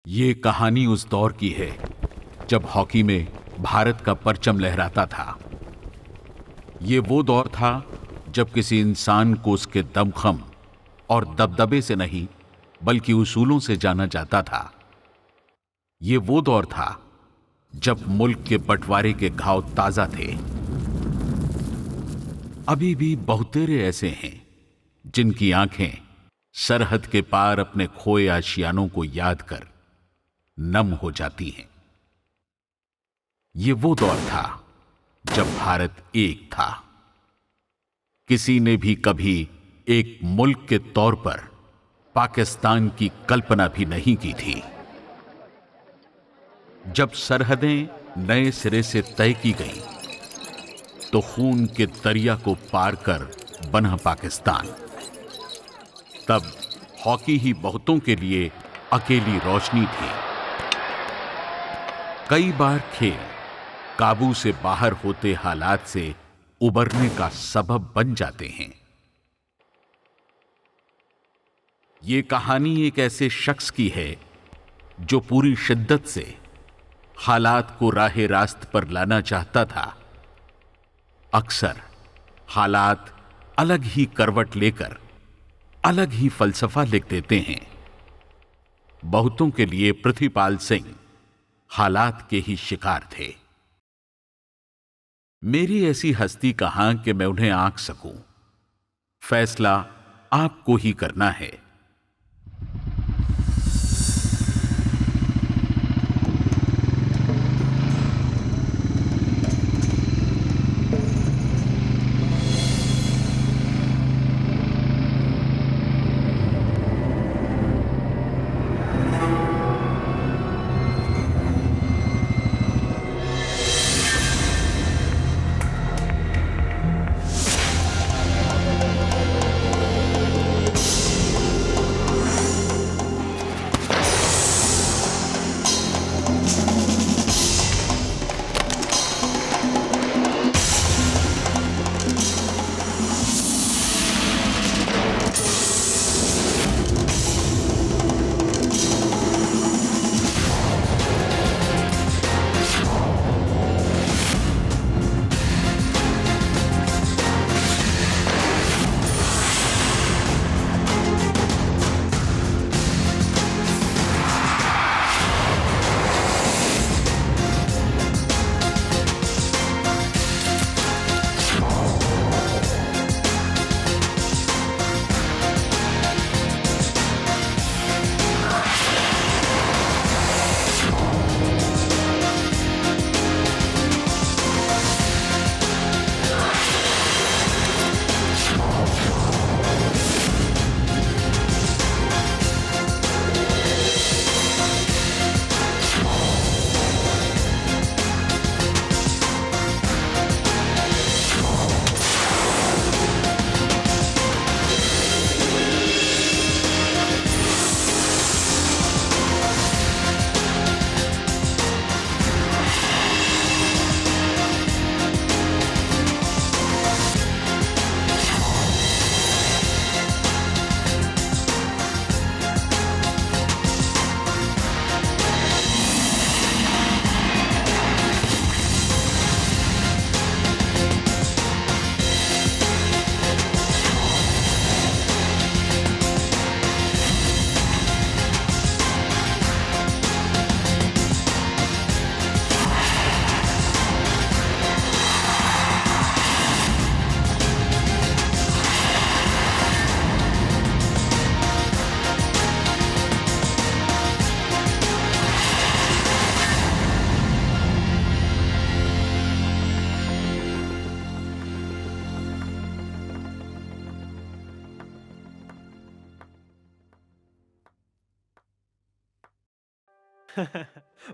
ये कहानी उस दौर की है जब हॉकी में भारत का परचम लहराता था। ये वो दौर था जब किसी इंसान को उसके दमखम और दबदबे से नहीं बल्कि उसूलों से जाना जाता था। ये वो दौर था जब मुल्क के बंटवारे के घाव ताजा थे। अभी भी बहुतेरे ऐसे हैं जिनकी आंखें सरहद के पार अपने खोए आशियानों को याद कर नम हो जाती हैं। ये वो दौर था जब भारत एक था। किसी ने भी कभी एक मुल्क के तौर पर पाकिस्तान की कल्पना भी नहीं की थी। जब सरहदें नए सिरे से तय की गईं, तो खून के दरिया को पार कर बना पाकिस्तान। तब हॉकी ही बहुतों के लिए अकेली रोशनी थी। कई बार खेल काबू से बाहर होते हालात से उबरने का सबब बन जाते हैं। ये कहानी एक ऐसे शख्स की है जो पूरी शिद्दत से हालात को राहे रास्त पर लाना चाहता था। अक्सर हालात अलग ही करवट लेकर अलग ही फलसफा लिख देते हैं। बहुतों के लिए पृथ्वीपाल सिंह हालात के ही शिकार थे। मेरी ऐसी हस्ती कहां कि मैं उन्हें आंक सकूं। फैसला आपको ही करना है।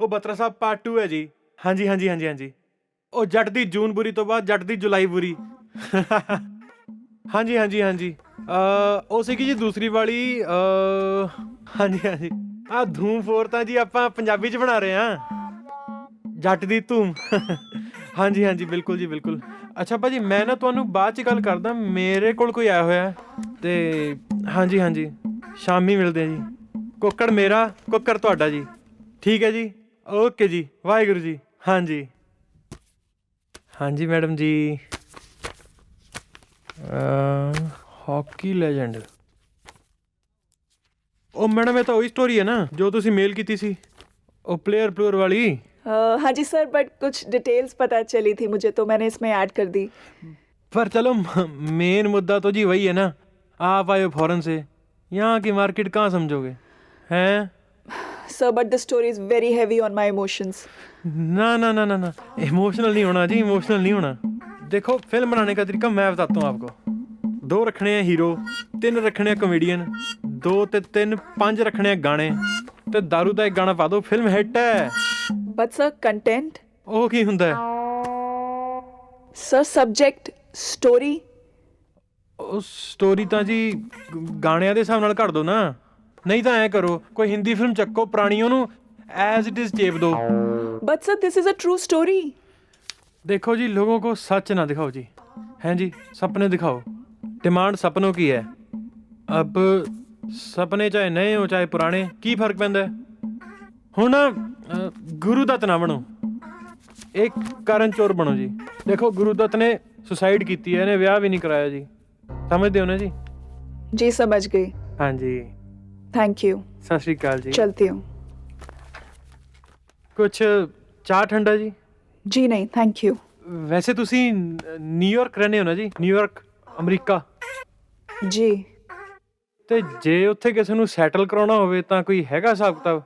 ਉਹ ਬਤਰਾ ਸਾਹਿਬ ਪਾਰਟ 2 ਹੈ ਜੀ। ਹਾਂਜੀ ਹਾਂਜੀ ਹਾਂਜੀ ਹਾਂਜੀ। ਉਹ ਜੱਟ ਦੀ ਜੂਨ ਬੁਰੀ ਤੋਂ ਬਾਅਦ ਜੱਟ ਦੀ ਜੁਲਾਈ ਬੁਰੀ। ਹਾਂਜੀ ਹਾਂਜੀ ਹਾਂਜੀ। ਉਹ ਸੀਗੀ ਜੀ ਦੂਸਰੀ ਵਾਲੀ। ਹਾਂਜੀ ਹਾਂਜੀ। ਆ ਧੂਮ 4 ਤਾਂ ਜੀ ਆਪਾਂ ਪੰਜਾਬੀ 'ਚ ਬਣਾ ਰਹੇ ਹਾਂ। ਜੱਟ ਦੀ ਧੂਮ। ਹਾਂਜੀ ਹਾਂਜੀ ਬਿਲਕੁਲ ਜੀ ਬਿਲਕੁਲ। ਅੱਛਾ ਭਾਜੀ ਮੈਂ ਨਾ ਤੁਹਾਨੂੰ ਬਾਅਦ 'ਚ ਗੱਲ ਕਰਦਾ, ਮੇਰੇ ਕੋਲ ਕੋਈ ਆਇਆ ਹੋਇਆ ਤੇ ਹਾਂਜੀ ਹਾਂਜੀ ਸ਼ਾਮੀ ਮਿਲਦੇ ਆ ਜੀ। ਕੁੱਕੜ ਮੇਰਾ ਕੁੱਕਰ ਤੁਹਾਡਾ ਜੀ। ठीक है जी, ओके जी, वाहिगुरु जी। हाँ जी, हाँ जी मैडम जी। हॉकी लेजेंड, ਉਹ ਮੈਡਮ ਇਹ ਤਾਂ ਉਹੀ ਸਟੋਰੀ ਹੈ ਨਾ ਜੋ ਤੁਸੀਂ ਮੇਲ ਕੀਤੀ ਸੀ, ਉਹ ਪਲੇਅਰ ਵਾਲੀ। हाँ जी सर, बट कुछ डिटेल्स पता चली थी मुझे तो मैंने इसमें ऐड कर दी। पर चलो मेन मुद्दा तो जी वही है ना, आप आए हो फॉरेन से, यहाँ की मार्केट कहाँ समझोगे हैं। Sir but the story is very heavy on my emotions. ना ना ना ना ना, इमोशनल नहीं होना जी, इमोशनल नहीं होना। देखो फिल्म बनाने का तरीका मैं बताता हूँ आपको। 2 रखने हैं हीरो, 3 रखने हैं कॉमेडियन, 2 ते 3 5 रखने हैं गाने, ते दारू का एक गाना पा दो, फिल्म हिट है। बट सर कंटेंट, ਉਹ ਕੀ ਹੁੰਦਾ ਹੈ? Sir subject, story. ਉਹ ਸਟੋਰੀ ਤਾਂ ਜੀ ਗਾਣਿਆਂ ਦੇ ਹਿਸਾਬ ਨਾਲ ਘੜ ਦੋ ਨਾ, ਨਹੀਂ ਤਾਂ ਐ ਕਰੋ ਕੋਈ ਹਿੰਦੀ ਫਿਲਮ ਚੱਕੋ ਪੁਰਾਣੀ, ਉਹਨੂੰ ਐਜ਼ ਇਟ ਇਜ਼ ਚੇਪ दो। But sir this is a true story. देखो जी, लोगों को सच ना दिखाओ जी, हैं जी, सपने दिखाओ। डिमांड सपनों की है। अब सपने चाहे नए हो चाहे पुराने, की फर्क पैंदा है? हुण ना गुरु दत्त ना बनो, एक करण चोर बनो जी। देखो गुरु दत्त ने सुसाइड की है, इन्हें ब्याह भी नहीं कराया जी, समझते हो ना जी? जी समझ गई। हाँ जी, थैंक यू, सत श्री अकाल जी। चलती हूँ। कुछ चाह ठंडा जी? जी नहीं थैंक यू। वैसे तुसी न्यूयॉर्क रहने हो ना जी? न्यूयॉर्क अमरीका। जी ਤੇ ਜੇ ਉੱਥੇ ਕਿਸੇ ਨੂੰ ਸੈਟਲ ਕਰਾਉਣਾ ਹੋਵੇ ਤਾਂ ਕੋਈ ਹੈਗਾ ਹਿਸਾਬ ਕਿਤਾਬ?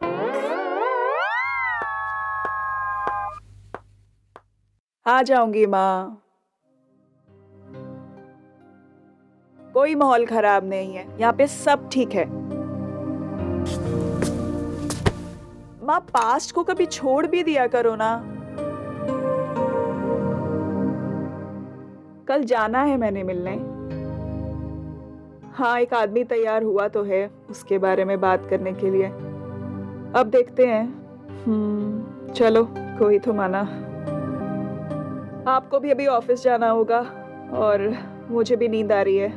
आ जाऊंगी माँ, कोई माहौल खराब नहीं है, यहाँ पे सब ठीक है। माँ पास्ट को कभी छोड़ भी दिया करो ना। कल जाना है मैंने मिलने। हाँ एक आदमी तैयार हुआ तो है उसके बारे में बात करने के लिए, अब देखते हैं। चलो कोई तो माना। आपको भी अभी ऑफिस जाना होगा और मुझे भी नींद आ रही है।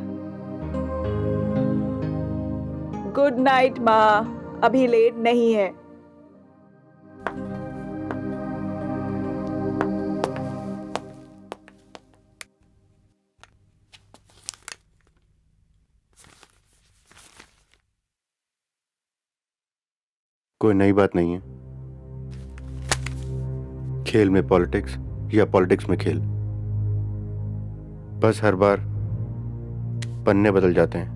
गुड नाइट माँ, अभी लेट नहीं है। कोई नई बात नहीं है। खेल में पॉलिटिक्स या पॉलिटिक्स में खेल, बस हर बार पन्ने बदल जाते हैं।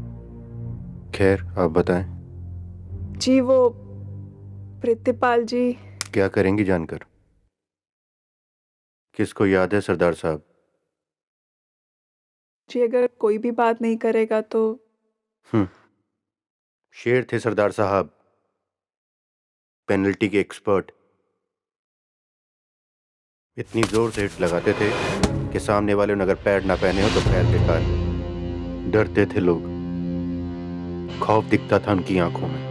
खैर आप बताएं। जी वो प्रितिपाल जी। क्या करेंगी जानकर? किसको याद है सरदार साहब? जी अगर कोई भी बात नहीं करेगा तो। शेर थे सरदार साहब, पेनल्टी के एक्सपर्ट। इतनी जोर से हिट लगाते थे कि सामने वाले ने अगर पैड ना पहने हो तो पैर बेकार। डरते थे लोग, खौफ दिखता था उनकी आंखों में।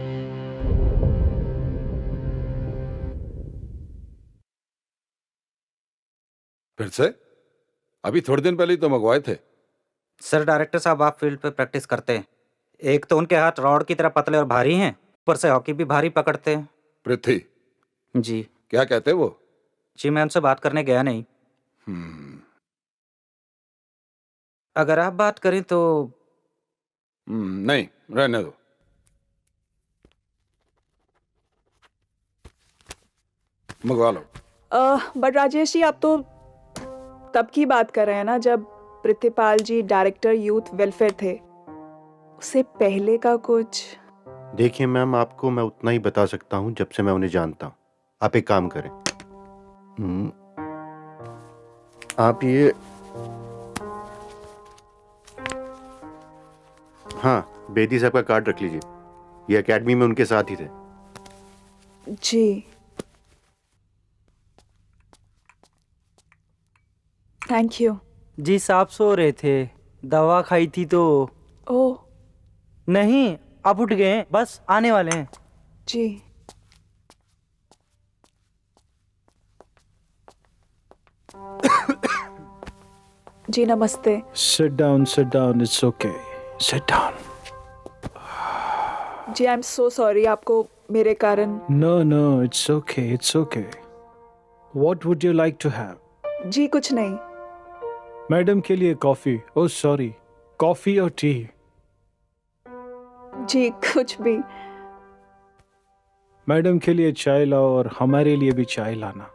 फिर से? अभी थोड़े दिन पहले ही तो मंगवाए थे। सर डायरेक्टर साहब आप फील्ड पे प्रैक्टिस करते हैं, एक तो उनके हाथ रॉड की तरह पतले और भारी हैं, ऊपर से हॉकी भी भारी पकड़ते हैं। पृथ्वी जी क्या कहते वो? जी मैं उनसे बात करने गया नहीं। अगर आप बात करें तो। नहीं रहने दो। मंगवा लो। बट राजेश जी आप तो तब की बात कर रहे हैं ना जब प्रितिपाल जी डायरेक्टर यूथ वेलफेयर थे, उससे पहले का कुछ। देखिए मैम, आपको मैं उतना ही बता सकता हूं जब से मैं उन्हें जानता हूं। आप एक काम करें, आप ये, हाँ बेदी साहब का कार्ड रख लीजिए, ये एकेडमी में उनके साथ ही थे। जी थैंक यू। जी साहब सो रहे थे, दवा खाई थी तो। ओह नहीं आप उठ गए हैं, बस आने वाले हैं। जी जी नमस्ते। Sit down, it's okay. Sit down. जी आई एम सो सॉरी, आपको मेरे कारण। No, no, it's okay, it's okay. What would you like to have? जी कुछ नहीं। मैडम के लिए कॉफी, ओह सॉरी, कॉफी और टी। जी कुछ भी। मैडम के लिए चाय लाओ और हमारे लिए भी चाय लाना।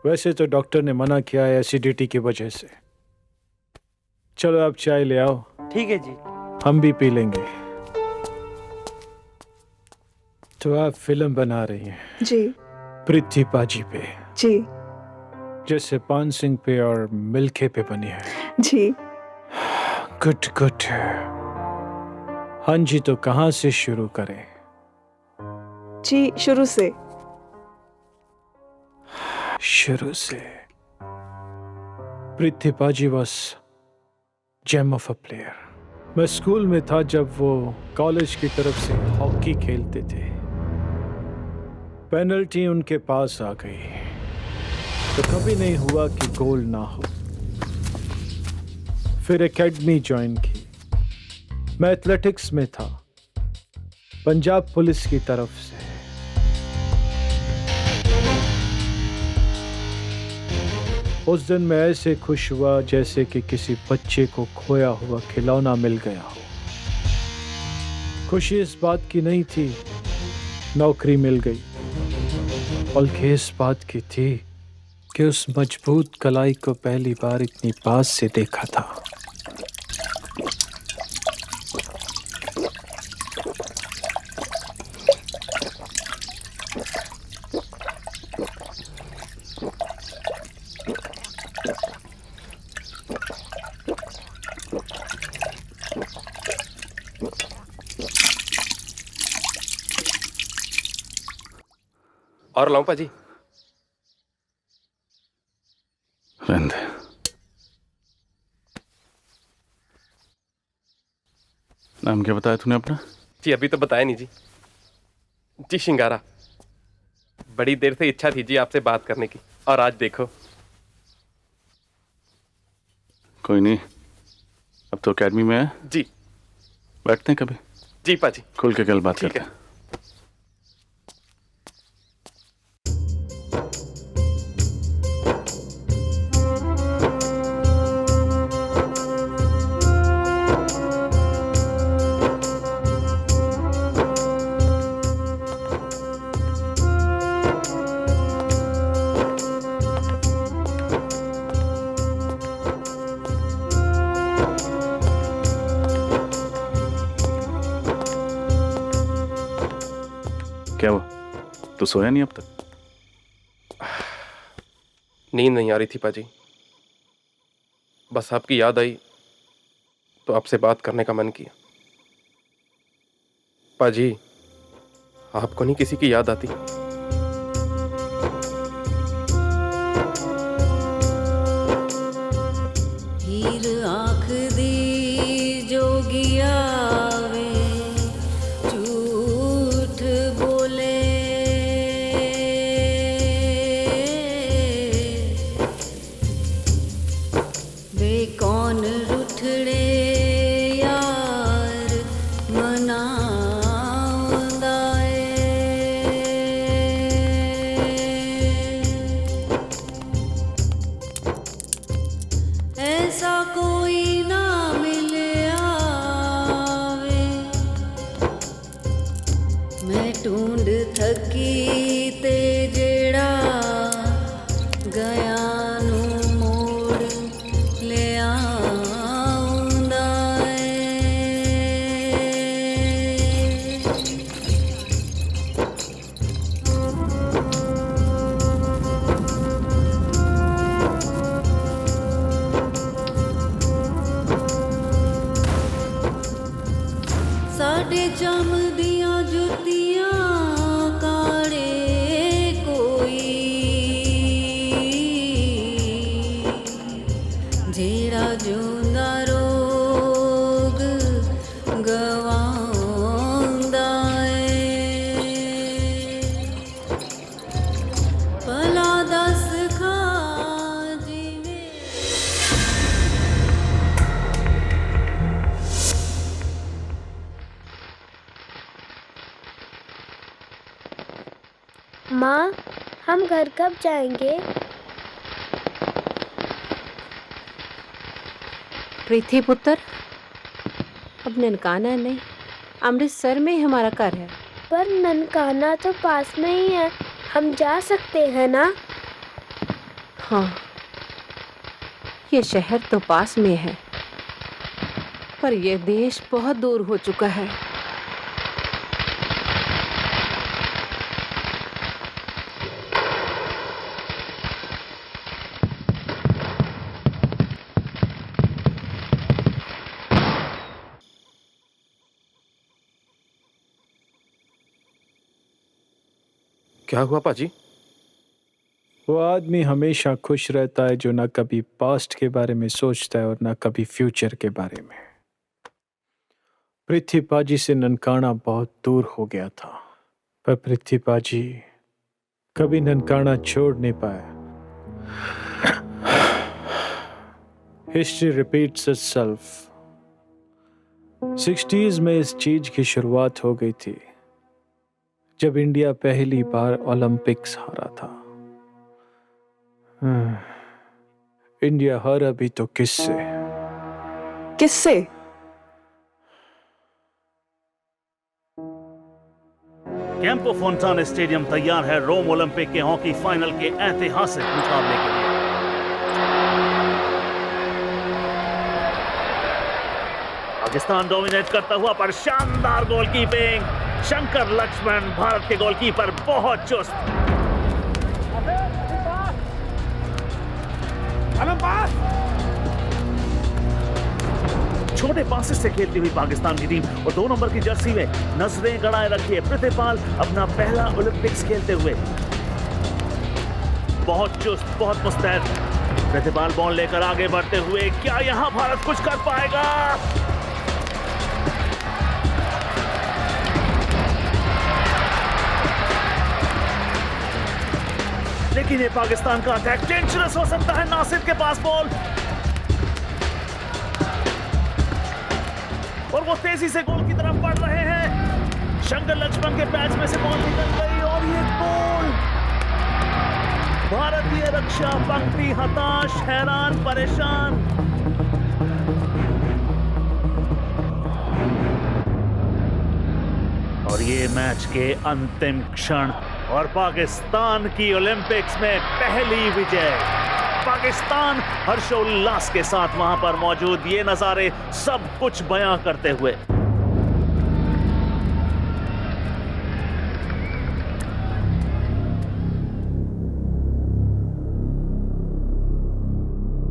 वैसे तो डॉक्टर ने मना किया है एसिडिटी की वजह से। चलो आप चाय ले आओ, ठीक है जी। हम भी पी लेंगे। तो आप फिल्म बना रही हैं जी पृथ्वी पाजी पे, जी जैसे पान सिंह पे और मिल्खे पे बनी है। जी। Good good. हाँ जी, तो कहाँ से शुरू करें? जी शुरू से। शुरू से। Prithvi paaji was gem of a player. मैं स्कूल में था जब वो कॉलेज की तरफ से हॉकी खेलते थे। पेनल्टी उनके पास आ गई तो कभी नहीं हुआ कि गोल ना हो। फिर एकेडमी ज्वाइन की। मैं एथलेटिक्स में था, पंजाब पुलिस की तरफ से। उस दिन मैं ऐसे खुश हुआ जैसे कि किसी बच्चे को खोया हुआ खिलौना मिल गया हो। खुशी इस बात की नहीं थी नौकरी मिल गई, बल्कि इस बात की थी कि उस मजबूत कलाई को पहली बार इतनी पास से देखा था। और लाऊं पाजी? रहने दे। नाम क्या बताया तूने अपना? जी अभी तो बताया नहीं जी। जी शिंगारा। बड़ी देर से इच्छा थी जी आपसे बात करने की, और आज देखो। कोई नहीं, अब तो एकेडमी में है। जी बैठते हैं कभी। जी पाजी। खुल के कल बात ठीक करते है। हैं। क्या हुआ? तू सोया नहीं अब तक? नींद नहीं आ रही थी पाजी, बस आपकी याद आई तो आपसे बात करने का मन किया। पाजी, आपको नहीं किसी की याद आती? हीर आँख दी जोगिया वे झूठ बोले, वे कौन रुठड़े यार मनाउंदा ऐसा कोई ना मिले आवे, मैं ढूंढ थकी ते जेड़ा गया नू मोड़ ले आउंदा साडे जम दियां जुतियां काले कोई, जेड़ा जूंदा रोग गवांदा भला दस खा जीवे। माँ, हम घर कब जाएंगे? प्रीति पुत्र, अब ननकाना नहीं, अमृतसर में ही हमारा घर है। पर ननकाना तो पास में ही है, हम जा सकते हैं ना? हाँ, ये शहर तो पास में है, पर यह देश बहुत दूर हो चुका है। क्या हुआ पाजी? वो आदमी हमेशा खुश रहता है जो ना कभी पास्ट के बारे में सोचता है और ना कभी फ्यूचर के बारे में। पृथ्वी पाजी से ननकाना बहुत दूर हो गया था, पर पृथ्वी पाजी कभी ननकाना छोड़ नहीं पाया। History repeats itself. 60s में इस चीज की शुरुआत हो गई थी जब इंडिया पहली बार ओलंपिक्स हारा था। इंडिया हारा भी तो किससे? किससे? कैंपो फोंटाना स्टेडियम तैयार है रोम ओलंपिक के हॉकी फाइनल के ऐतिहासिक मुकाबले के लिए। पाकिस्तान डोमिनेट करता हुआ, पर शानदार गोलकीपिंग। शंकर लक्ष्मण भारत के गोलकीपर बहुत चुस्त। छोटे पासेस से खेलती हुई पाकिस्तान की टीम और 2 नंबर की जर्सी में नजरें गड़ाए रखी है पृथ्वीपाल अपना पहला ओलंपिक्स खेलते हुए। बहुत चुस्त, बहुत मुस्तैद। पृथ्वीपाल बॉल लेकर आगे बढ़ते हुए, क्या यहां भारत कुछ कर पाएगा? लेकिन ये पाकिस्तान का अटैक डेंजरस हो सकता है। नासिर के पास बॉल और वो तेजी से गोल की तरफ बढ़ रहे हैं। शंकर लक्ष्मण के पैच में से बॉल निकल गई और ये गोल। भारतीय रक्षा पंक्ति हताश, हैरान, परेशान। और ये मैच के अंतिम क्षण और पाकिस्तान की ओलंपिक्स में पहली विजय। पाकिस्तान हर्षोल्लास के साथ वहां पर मौजूद, ये नजारे सब कुछ बयां करते हुए।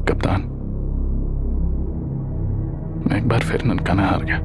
कप्तान, मैं एक बार फिर ननकाना हार गया।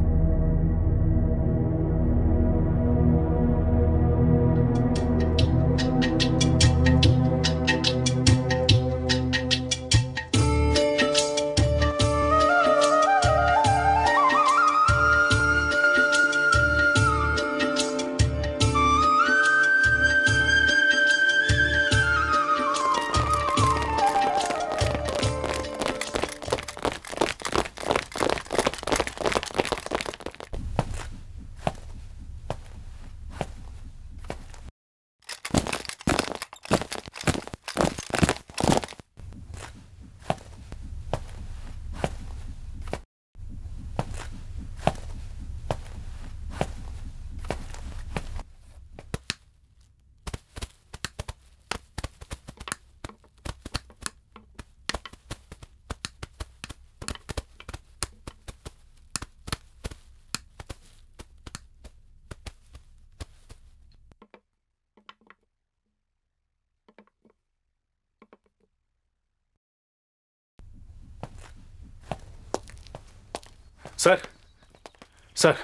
सर,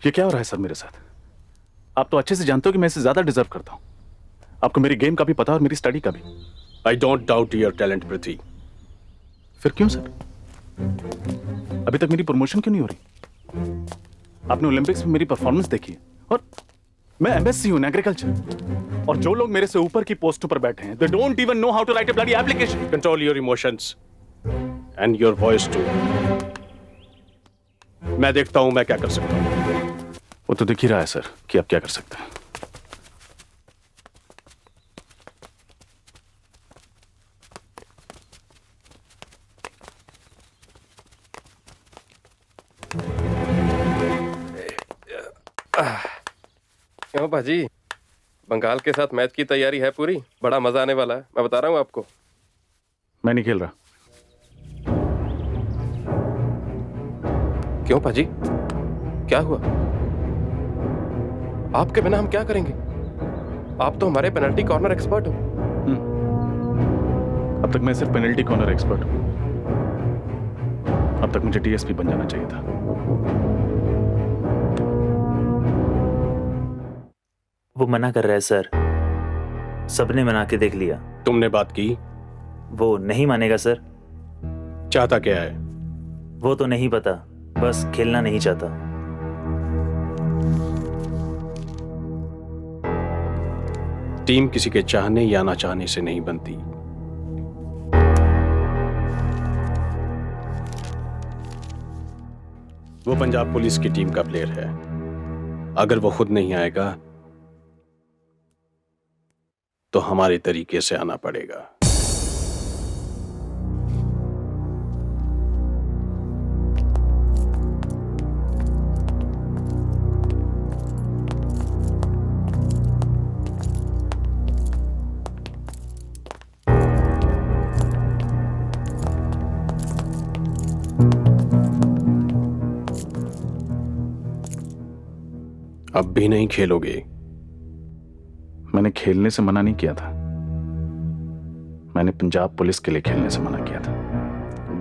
ये क्या हो रहा है सर मेरे साथ? आप तो अच्छे से जानते हो कि मैं इससे ज्यादा डिजर्व करता हूं। आपको मेरी गेम का भी पता और मेरी स्टडी का भी। I don't doubt your talent Prithvi. फिर क्यों सर? अभी तक मेरी प्रमोशन क्यों नहीं हो रही? आपने ओलंपिक्स में मेरी परफॉर्मेंस देखी है और मैं एमएससी हूं एग्रीकल्चर, और जो लोग मेरे से ऊपर की पोस्टों पर बैठे हैं, they don't even know how to write a bloody application. Control your emotions and your voice too. मैं देखता हूं मैं क्या कर सकता हूं। वो तो दिख ही रहा है सर कि आप क्या कर सकते हैं। क्यों भाजी, बंगाल के साथ मैच की तैयारी है पूरी? बड़ा मजा आने वाला है, मैं बता रहा हूँ आपको। मैं नहीं खेल रहा। क्यों भाजी, क्या हुआ? आपके बिना हम क्या करेंगे? आप तो हमारे पेनल्टी कॉर्नर एक्सपर्ट हो। अब तक मैं सिर्फ पेनल्टी कॉर्नर एक्सपर्ट हूं। अब तक मुझे डीएसपी बन जाना चाहिए था। वो मना कर रहा है सर, सबने मना के देख लिया। तुमने बात की? वो नहीं मानेगा सर। चाहता क्या है? वो तो नहीं पता, बस खेलना नहीं चाहता। टीम किसी के चाहने या ना चाहने से नहीं बनती। वो पंजाब पुलिस की टीम का प्लेयर है। अगर वो खुद नहीं आएगा तो हमारे तरीके से आना पड़ेगा। अब भी नहीं खेलोगे? मैंने खेलने से मना नहीं किया था, मैंने पंजाब पुलिस के लिए खेलने से मना किया था।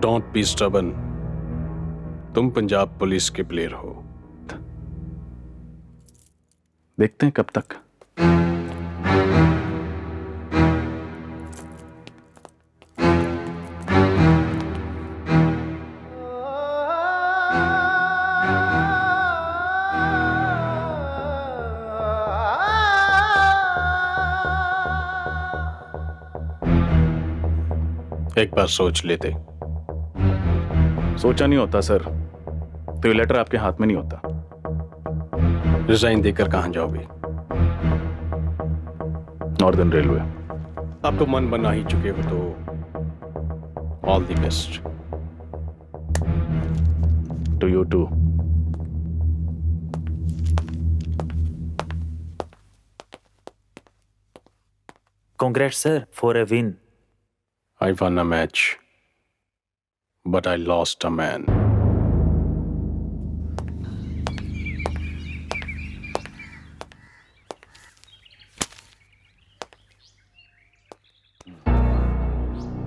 Don't be stubborn. तुम पंजाब पुलिस के प्लेयर हो। देखते हैं कब तक। एक बार सोच लेते। सोचा नहीं होता सर, तो ये लेटर आपके हाथ में नहीं होता। रिजाइन देकर कहां जाओगे? Northern railway. अब तो मन बना ही चुके हो तो all the best. To you too. Congrats sir for a win. I won a match, but I lost a man.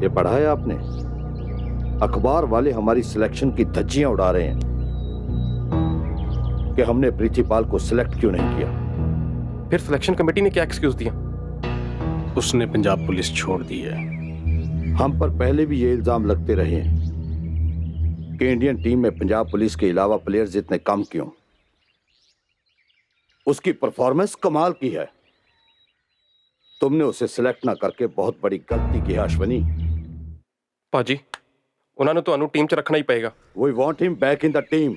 ये पढ़ा है आपने? अखबार वाले हमारी सिलेक्शन की धज्जियां उड़ा रहे हैं कि हमने प्रीतिपाल को सिलेक्ट क्यों नहीं किया। फिर सिलेक्शन कमेटी ने क्या एक्सक्यूज दिया? उसने पंजाब पुलिस छोड़ दी है। हम पर पहले भी ये इल्जाम लगते रहे हैं कि इंडियन टीम में पंजाब पुलिस के अलावा प्लेयर्स इतने कम क्यों। उसकी परफॉर्मेंस कमाल की है। तुमने उसे सिलेक्ट ना करके बहुत बड़ी गलती की है अश्वनी। पाजी, उन्होंने तो अनु टीम च रखना ही पड़ेगा। We want him back in the team.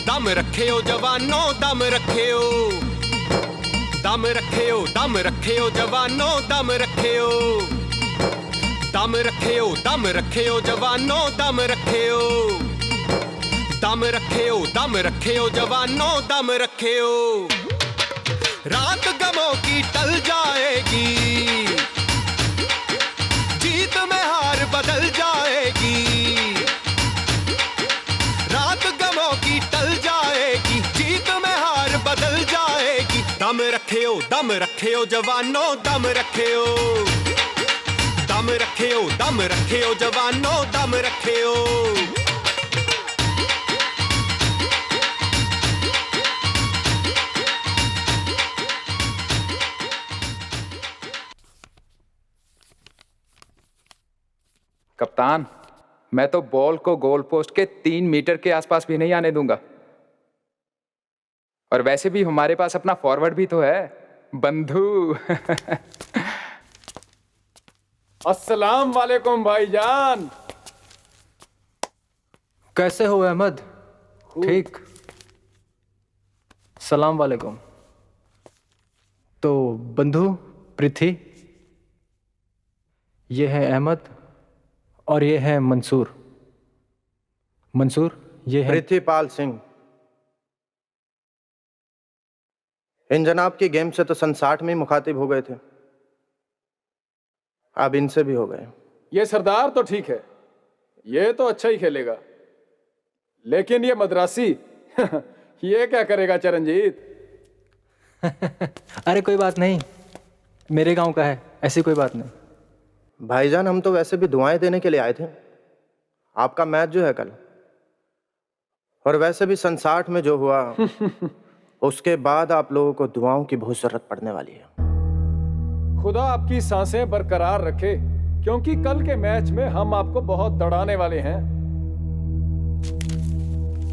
दम रखियो जवानों, दम रखियो। दम रखे हो जवानों दम रखे हो, दम रखे हो जवानों दम रखे हो, दम रखे हो जवानों दम रखे हो। रात गमों की टल जाएगी, जीत में हार बदल जाएगी, रात गमों की टल जाएगी, जीत में हार बदल जाएगी। दम रखे हो जवानों दम रखे हो, दम रखे हो जवानों दम रखे हो। कप्तान, मैं तो बॉल को गोल पोस्ट के 3 मीटर के आसपास भी नहीं आने दूंगा। और वैसे भी हमारे पास अपना फॉरवर्ड भी तो है, बंधु। अस्सलाम वालेकुम भाईजान। कैसे हो अहमद? ठीक। सलाम वालेकुम। तो बंधु, पृथ्वी, ये है अहमद और ये है मंसूर। मंसूर, ये है पृथ्वीपाल सिंह। इन जनाब की गेम से तो सन 60 में ही मुखातिब हो गए थे, अब इनसे भी हो गए। ये सरदार तो ठीक है, ये तो अच्छा ही खेलेगा, लेकिन ये मद्रासी ये क्या करेगा चरणजीत? अरे कोई बात नहीं, मेरे गांव का है, ऐसी कोई बात नहीं। भाईजान, हम तो वैसे भी दुआएं देने के लिए आए थे। आपका मैच जो है कल, और वैसे भी सन 60 में जो हुआ उसके बाद आप लोगों को दुआओं की बहुत जरूरत पड़ने वाली है। खुदा आपकी सांसें बरकरार रखे, क्योंकि कल के मैच में हम आपको बहुत दौड़ाने वाले हैं।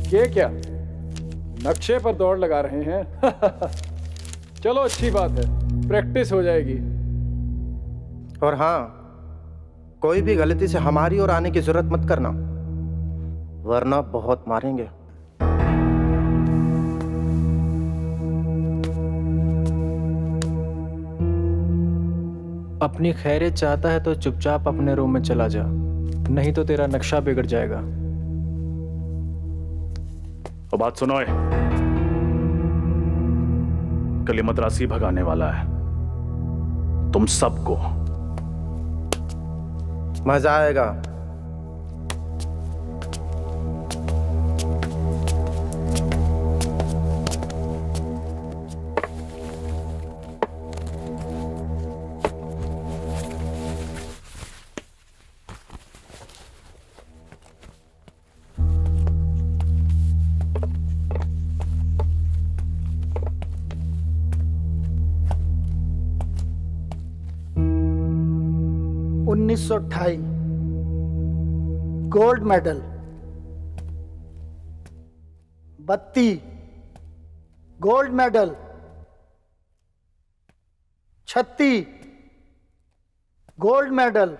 ये क्या नक्शे पर दौड़ लगा रहे हैं? चलो अच्छी बात है, प्रैक्टिस हो जाएगी। और हाँ, कोई भी गलती से हमारी ओर आने की जरूरत मत करना, वरना बहुत मारेंगे। अपनी खैरियत चाहता है तो चुपचाप अपने रूम में चला जा, नहीं तो तेरा नक्शा बिगड़ जाएगा। और बात सुनो, कल ये मद्रासी भगाने वाला है तुम सबको। मजा आएगा। Gold medal, 32 gold medal, 36 gold medal,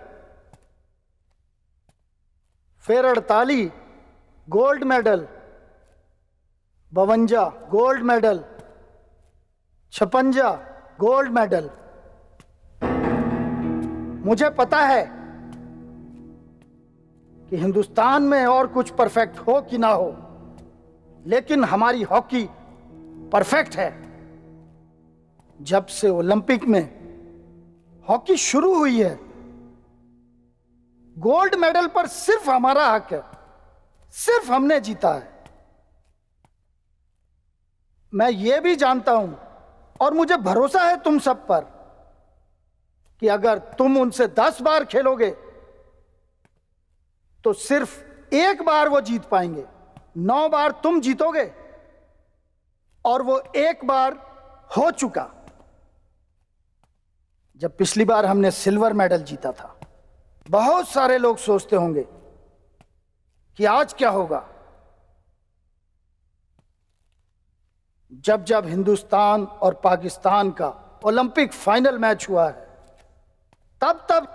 फिर 48 gold medal, 52 gold medal, 56 gold medal. मुझे पता है कि हिंदुस्तान में और कुछ परफेक्ट हो कि ना हो, लेकिन हमारी हॉकी परफेक्ट है। जब से ओलंपिक में हॉकी शुरू हुई है, गोल्ड मेडल पर सिर्फ हमारा हक है, सिर्फ हमने जीता है। मैं ये भी जानता हूं और मुझे भरोसा है तुम सब पर कि अगर तुम उनसे 10 बार खेलोगे तो सिर्फ 1 बार वो जीत पाएंगे, 9 बार तुम जीतोगे, और वो 1 बार हो चुका। जब पिछली बार हमने सिल्वर मेडल जीता था, बहुत सारे लोग सोचते होंगे कि आज क्या होगा। जब जब हिंदुस्तान और पाकिस्तान का ओलंपिक फाइनल मैच हुआ है, तब तब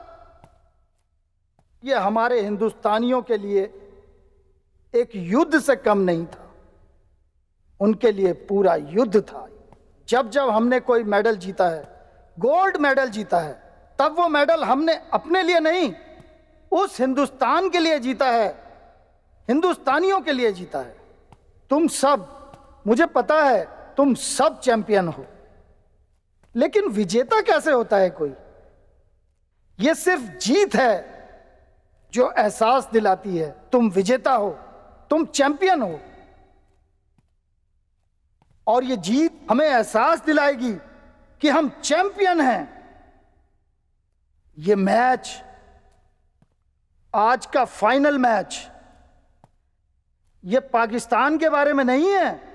यह हमारे हिंदुस्तानियों के लिए एक युद्ध से कम नहीं था, उनके लिए पूरा युद्ध था। जब जब हमने कोई मेडल जीता है, गोल्ड मेडल जीता है, तब वो मेडल हमने अपने लिए नहीं, उस हिंदुस्तान के लिए जीता है, हिंदुस्तानियों के लिए जीता है। तुम सब, मुझे पता है तुम सब चैंपियन हो, लेकिन विजेता कैसे होता है कोई? ये सिर्फ जीत है जो एहसास दिलाती है तुम विजेता हो, तुम चैंपियन हो। और ये जीत हमें एहसास दिलाएगी कि हम चैंपियन हैं। ये मैच, आज का फाइनल मैच, ये पाकिस्तान के बारे में नहीं है,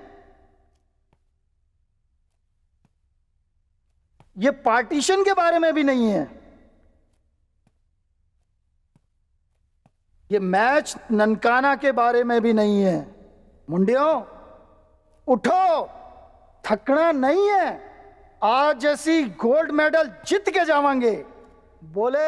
ये पार्टीशन के बारे में भी नहीं है। ये मैच ननकाना के बारे में भी नहीं है। मुंडियों, उठो, थकना नहीं है। आज जैसी गोल्ड मेडल जीत के जावांगे। बोले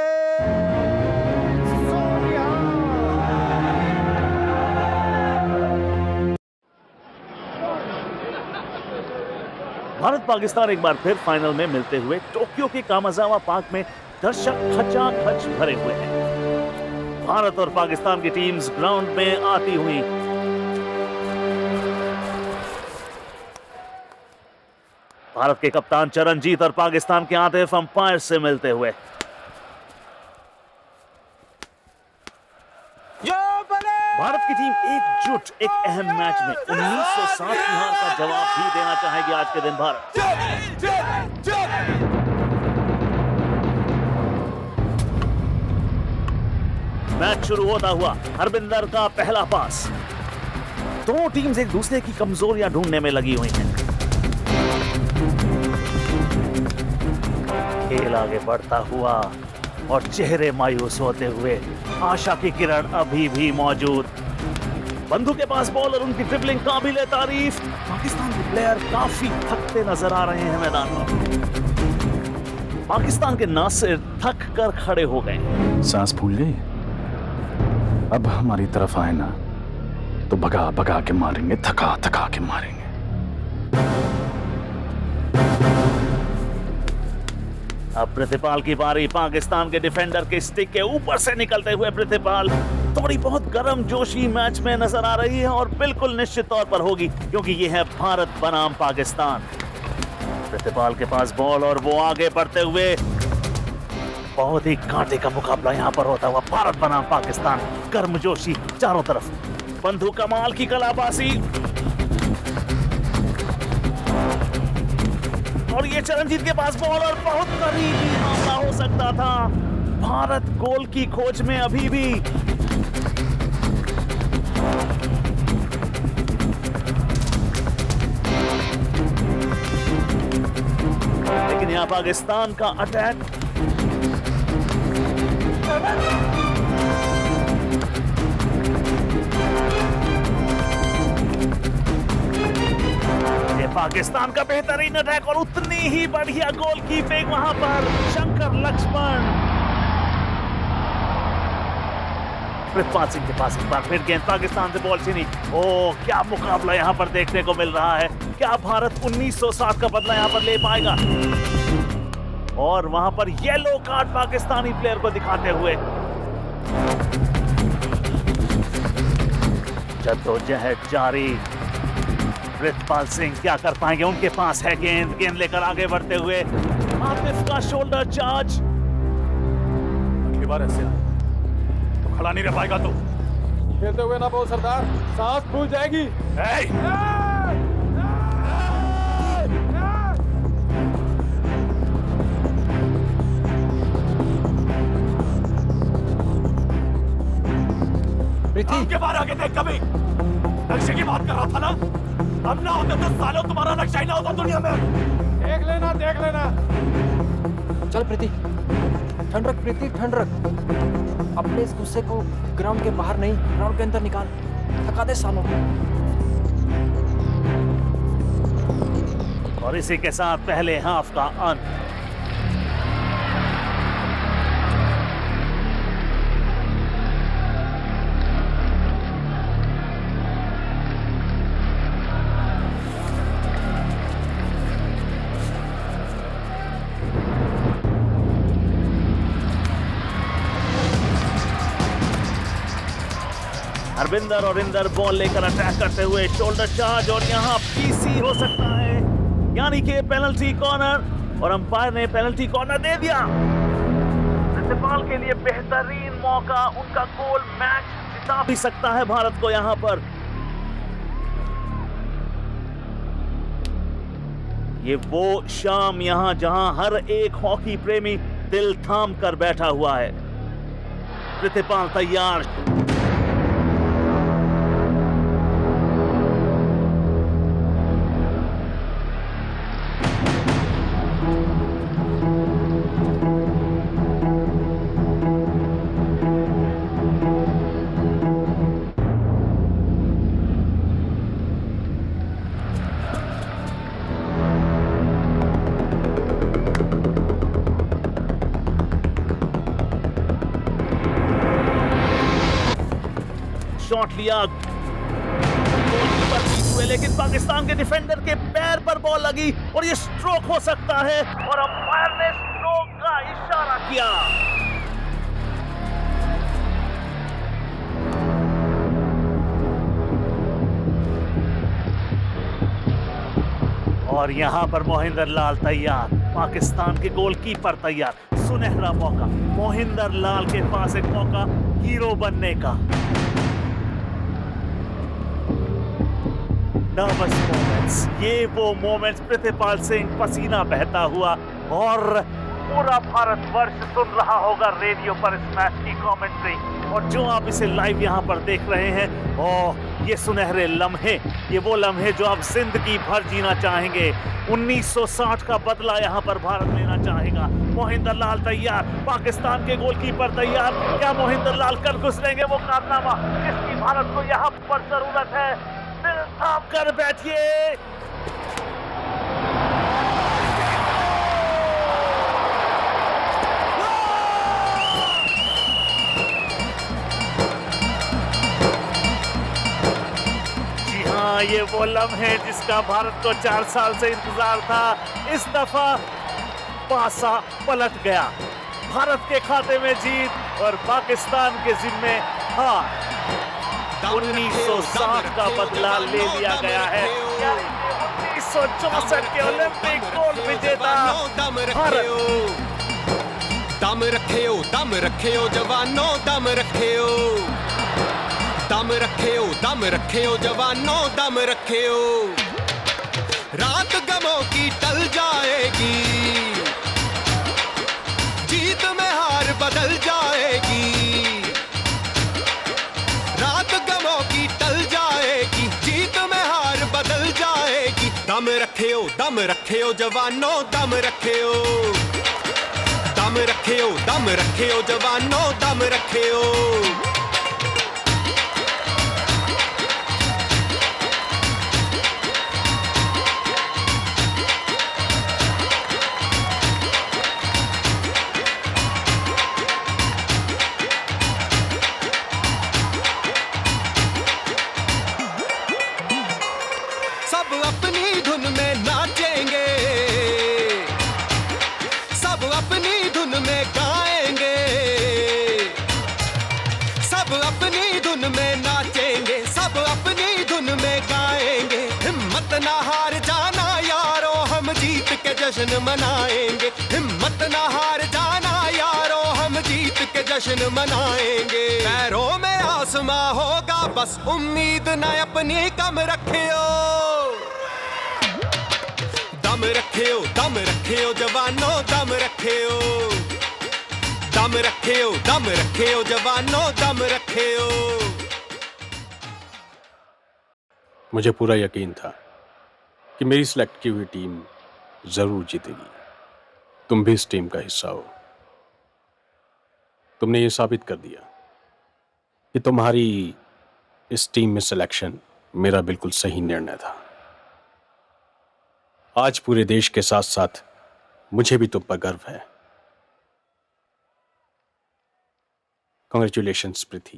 भारत पाकिस्तान एक बार फिर फाइनल में मिलते हुए टोक्यो के कामाजावा पार्क में दर्शक खचाखच भरे हुए हैं। भारत और पाकिस्तान की टीम्स ग्राउंड में आती हुई भारत के कप्तान चरणजीत और पाकिस्तान के आतिफ अंपायर से मिलते हुए। भारत की टीम एकजुट एक अहम मैच में 1907 की हार का जवाब भी देना चाहेगी आज के दिन। भारत मैच शुरू होता हुआ हरविंदर का पहला पास। दोनों टीम्स एक दूसरे की कमजोरियां ढूंढने में लगी हुई हैं। खेल आगे बढ़ता हुआ और चेहरे मायूस होते हुए, आशा की किरण अभी भी मौजूद। बंधु के पास बॉल और उनकी ड्रिबलिंग काबिले तारीफ। पाकिस्तान के प्लेयर काफी थकते नजर आ रहे हैं मैदान में। पाकिस्तान के नासिर थक कर खड़े हो गए। सांस फूल गई। अब हमारी तरफ आए ना तो भगा भगा के मारेंगे, थका थका के मारेंगे। अब प्रतिपाल की बारी। पाकिस्तान के डिफेंडर के स्टिक के ऊपर से निकलते हुए प्रतिपाल थोड़ी बहुत गर्म जोशी मैच में नजर आ रही है और बिल्कुल निश्चित तौर पर होगी, क्योंकि ये है भारत बनाम पाकिस्तान। प्रतिपाल के पास बॉल और वो आगे बढ़ते हुए, बहुत ही कांटे का मुकाबला यहां पर होता हुआ। भारत बनाम पाकिस्तान, गर्मजोशी चारों तरफ। बंधु कमाल की कलाबाजी और ये चरणजीत के पास बॉल और बहुत करीबी हमला हो सकता था। भारत गोल की खोज में अभी भी। लेकिन यहां पाकिस्तान का अटैक पाकिस्तान का बेहतरीन अटैक और उतनी ही बढ़िया गोल कीपिंग वहां पर शंकर लक्ष्मण। पृथ्वीपाल सिंह के पास एक बार फिर गेंद, पाकिस्तान से बॉल छीनी। ओह, क्या मुकाबला यहां पर देखने को मिल रहा है। क्या भारत 1907 का बदला यहां पर ले पाएगा? और वहां पर येलो कार्ड पाकिस्तानी प्लेयर को दिखाते हुए। जद्दोजहद जारी। पृथ्वीपाल सिंह क्या कर पाएंगे? उनके पास है गेंद, गेंद लेकर आगे बढ़ते हुए आतिफ का शोल्डर चार्ज। अगली बार ऐसे तो खड़ा नहीं रह पाएगा। तो खेलते हुए ना बोल सरदार, सांस फूल जाएगी। प्रीति के बाहर आगे देख, कभी नक्शे की बात कर रहा था ना। अब ना होते 10 सालों तुम्हारा नक्शा ही ना होता दुनिया में। देख लेना, देख लेना। चल प्रीति, ठंड रख प्रीति, ठंड रख। अपने इस गुस्से को ग्राउंड के बाहर नहीं, ग्राउंड के अंदर निकाल। थका दे सालों को। और इसी के साथ पहले हाफ का अंत। हरविंदर और इंदर बॉल लेकर अटैक करते हुए शोल्डर चार्ज, और यहाँ पीसी हो सकता है, यानी कि पेनल्टी कॉर्नर, और अंपायर ने पेनल्टी कॉर्नर दे दिया। प्रिंसिपाल के लिए बेहतरीन मौका, उनका गोल मैच जिता भी सकता है भारत को यहाँ पर। ये वो शाम यहाँ जहां हर एक हॉकी प्रेमी दिल थाम कर बैठा हुआ है। प्रितिपाल तैयार, शॉट लिया, गोलकीपर बीच हुए, लेकिन पाकिस्तान के डिफेंडर के पैर पर बॉल लगी और ये स्ट्रोक हो सकता है, और अंपायर ने स्ट्रोक का इशारा किया। और यहां पर मोहिंदर लाल तैयार, पाकिस्तान के गोलकीपर तैयार। सुनहरा मौका, मोहिंदर लाल के पास एक मौका हीरो बनने का। नर्वस मोमेंट्स, ये वो मोमेंट्स, प्रितिपाल सिंह पसीना बहता हुआ, और पूरा भारतवर्ष सुन रहा होगा रेडियो पर इस मैच की कमेंट्री, और जो आप इसे लाइव यहाँ पर देख रहे हैं, ओह ये सुनहरे लम्हे, ये वो लम्हे जो आप जिंदगी भर जीना चाहेंगे। 1960 का बदला यहाँ पर भारत लेना चाहेगा। मोहिंदर लाल तैयार, पाकिस्तान के गोलकीपर तैयार। क्या मोहिंदर लाल कर गुजरेंगे वो कारनामा जिसकी भारत को यहाँ पर जरूरत है? दिल थाम कर बैठिए। जी हाँ, ये वो लम्हे जिसका भारत को 4 साल से इंतजार था। इस दफा पासा पलट गया, भारत के खाते में जीत और पाकिस्तान के जिम्मे हार। 1960 का बदला ले लिया गया है। 1964 के ओलंपिक गोल्ड विजेता भारत। दम रखियो, दम रखियो जवानों, दम रखियो, दम रखियो, दम रखियो जवानों, दम रखियो। रात गमों की टल जाएगी, जीत में हार बदल जाएगी। रात गमों की टल जाएगी, जीत में हार बदल जाएगी। दम रखियो जवानों, दम रखियो, दम रखियो जवानों, दम रखियो। सब अपनी धुन में नाचेंगे, सब अपनी धुन में गाएंगे, सब अपनी धुन में नाचेंगे, सब अपनी धुन में गाएंगे। हिम्मत ना हार जाना यारो, हम जीत के जश्न मनाएंगे। हिम्मत ना हार जाना यारो, हम जीत के जश्न मनाएंगे। पैरों में आसमां होगा, बस उम्मीद न अपनी कम रखियो। दम रखियो जवानों, दम रखियो, दम रखियो जवानों, दम रखियो। मुझे पूरा यकीन था कि मेरी सिलेक्ट की हुई टीम जरूर जीतेगी। तुम भी इस टीम का हिस्सा हो। तुमने ये साबित कर दिया कि तुम्हारी इस टीम में सिलेक्शन मेरा बिल्कुल सही निर्णय था। आज पूरे देश के साथ साथ मुझे भी तुम पर गर्व है। Congratulations Preeti.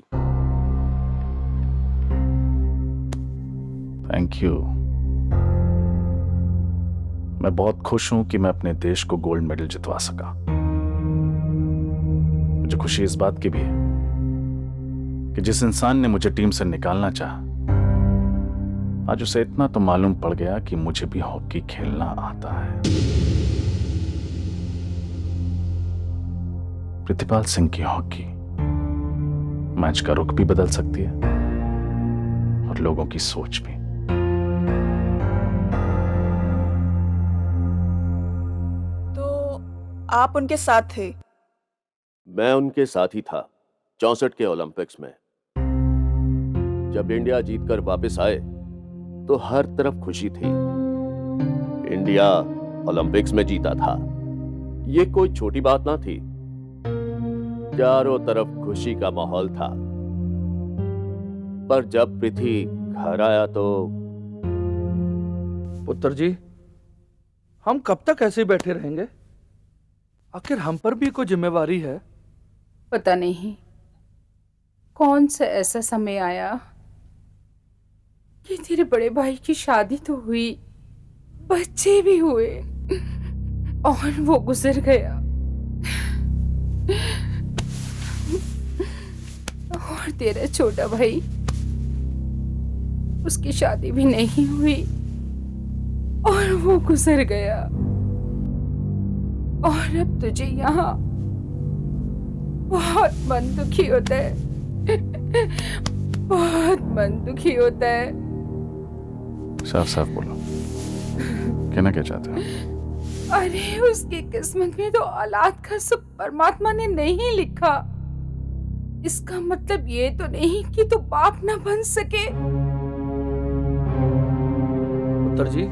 Thank you. मैं बहुत खुश हूं कि मैं अपने देश को गोल्ड मेडल जितवा सका। मुझे खुशी इस बात की भी है कि जिस इंसान ने मुझे टीम से निकालना चाहा, आज उसे इतना तो मालूम पड़ गया कि मुझे भी हॉकी खेलना आता है। प्रतिपाल सिंह की हॉकी मैच का रुख भी बदल सकती है और लोगों की सोच भी। तो आप उनके साथ थे? मैं उनके साथ ही था 64 के ओलंपिक्स में। जब इंडिया जीतकर वापस आए तो हर तरफ खुशी थी। इंडिया ओलंपिक्स में जीता था, ये कोई छोटी बात ना थी। चारों तरफ खुशी का माहौल था। पर जब पृथ्वी घर आया तो पुत्र जी, हम कब तक ऐसे ही बैठे रहेंगे? आखिर हम पर भी कोई जिम्मेवारी है। पता नहीं कौन सा ऐसा समय आया कि तेरे बड़े भाई की शादी तो हुई, बच्चे भी हुए और वो गुजर गया। और तेरा छोटा भाई, उसकी शादी भी नहीं हुई और वो गुजर गया। और अब तुझे यहाँ बहुत मन दुखी होता है, बहुत मन दुखी होता है। साफ साफ बोलो, कहना क्या चाहते हो? अरे उसकी किस्मत में तो औलाद का सुख परमात्मा ने नहीं लिखा। इसका मतलब ये तो नहीं कि तू बाप ना बन सके। पुत्र जी,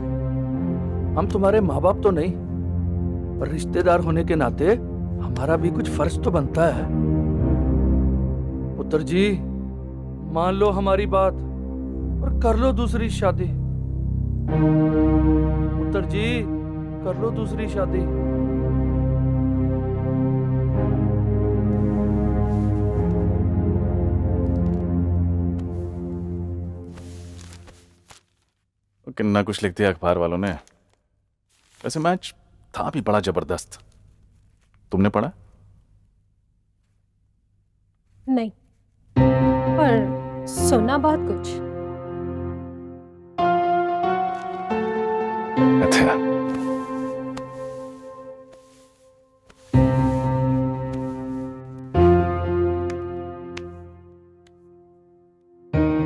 हम तुम्हारे माँ बाप तो नहीं, पर रिश्तेदार होने के नाते हमारा भी कुछ फर्ज तो बनता है। पुत्र जी, मान लो हमारी बात और कर लो दूसरी शादी। पुत्र जी, कर लो दूसरी शादी। कितना कुछ लिख दिया अखबार वालों ने। वैसे मैच था भी बड़ा जबरदस्त। तुमने पढ़ा? नहीं, पर सुना बहुत कुछ। अच्छा,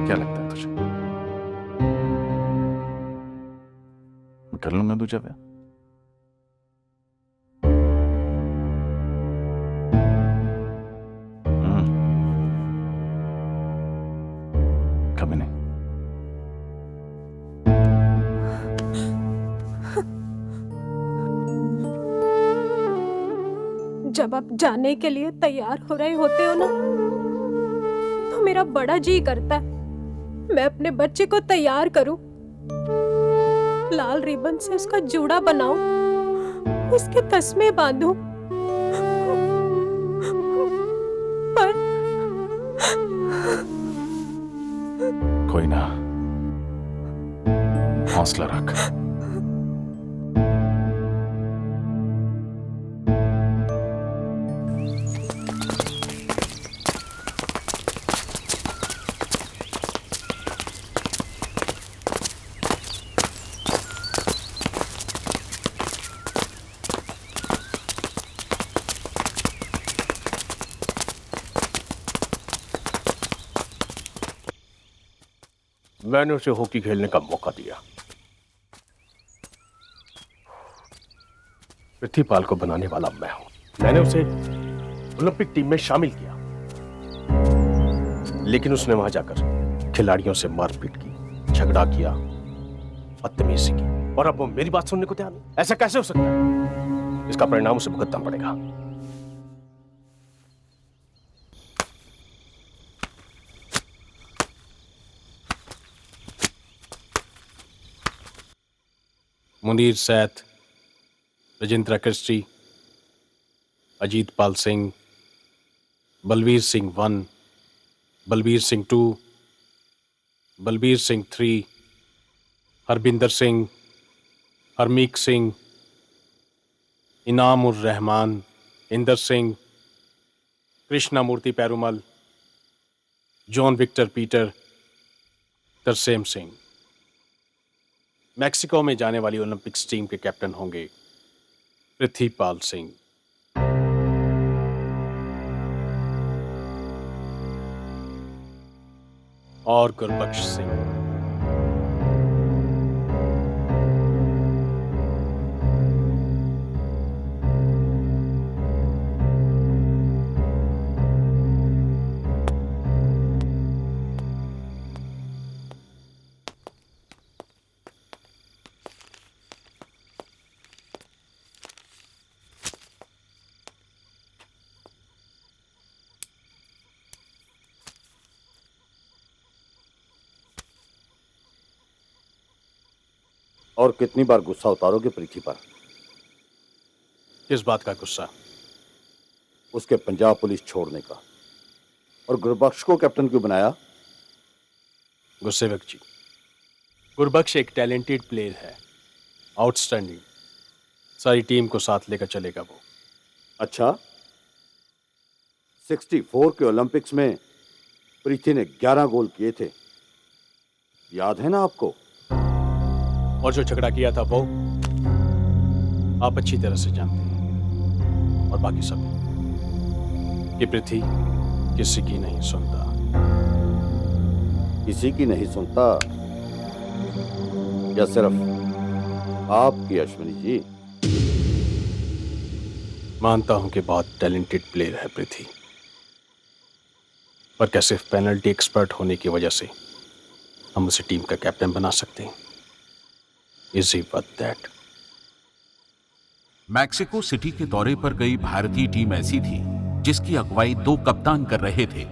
क्या लगता है तुझे? मैं कर लूंगा तुझे ब्याह? कभी नहीं। जब आप जाने के लिए तैयार हो रहे होते हो ना, तो मेरा बड़ा जी करता है मैं अपने बच्चे को तैयार करूं, लाल रिबन से उसका जूड़ा बनाऊं, उसके तस्मे बांधूं। पर कोई ना, हौसला रख। मैंने उसे हॉकी खेलने का मौका दिया। पृथ्वीपाल को बनाने वाला मैं हूं। मैंने उसे ओलंपिक टीम में शामिल किया, लेकिन उसने वहां जाकर खिलाड़ियों से मारपीट की, झगड़ा किया, बदतमीजी की, और अब वो मेरी बात सुनने को तैयार नहीं। ऐसा कैसे हो सकता है? इसका परिणाम उसे भुगतना पड़ेगा। Munir Sait, Rajendra Christy, Ajit Pal Singh, Balbir Singh 1, Balbir Singh 2, Balbir Singh 3, Harbinder Singh, Harmik Singh, Inam ur Rahman, Inder Singh, Krishna Murthy Perumal, John Victor Peter Tarsem Singh. Mexico में जाने वाली ओलंपिक्स टीम के कैप्टन होंगे पृथ्वीपाल सिंह। और गुरबख्श सिंह। और कितनी बार गुस्सा उतारोगे पृथ्वी पर? किस बात का गुस्सा? उसके पंजाब पुलिस छोड़ने का। और गुरबख्श को कैप्टन क्यों बनाया? गुस्सेवक जी, गुरबख्श एक टैलेंटेड प्लेयर है, आउटस्टैंडिंग। सारी टीम को साथ लेकर चलेगा वो। अच्छा, 64 के ओलंपिक्स में पृथ्वी ने 11 गोल किए थे, याद है ना आपको? और जो झगड़ा किया था वो आप अच्छी तरह से जानते हैं, और बाकी सब कि पृथ्वी किसी की नहीं सुनता। किसी की नहीं सुनता या सिर्फ आपकी? अश्विनी जी, मानता हूं कि बहुत टैलेंटेड प्लेयर है पृथ्वी, पर क्या सिर्फ पेनल्टी एक्सपर्ट होने की वजह से हम उसे टीम का कैप्टन बना सकते हैं? Is he worth that? Mexico city के दौरे पर गई भारतीय टीम ऐसी थी जिसकी अगुवाई 2 कप्तान कर रहे थे,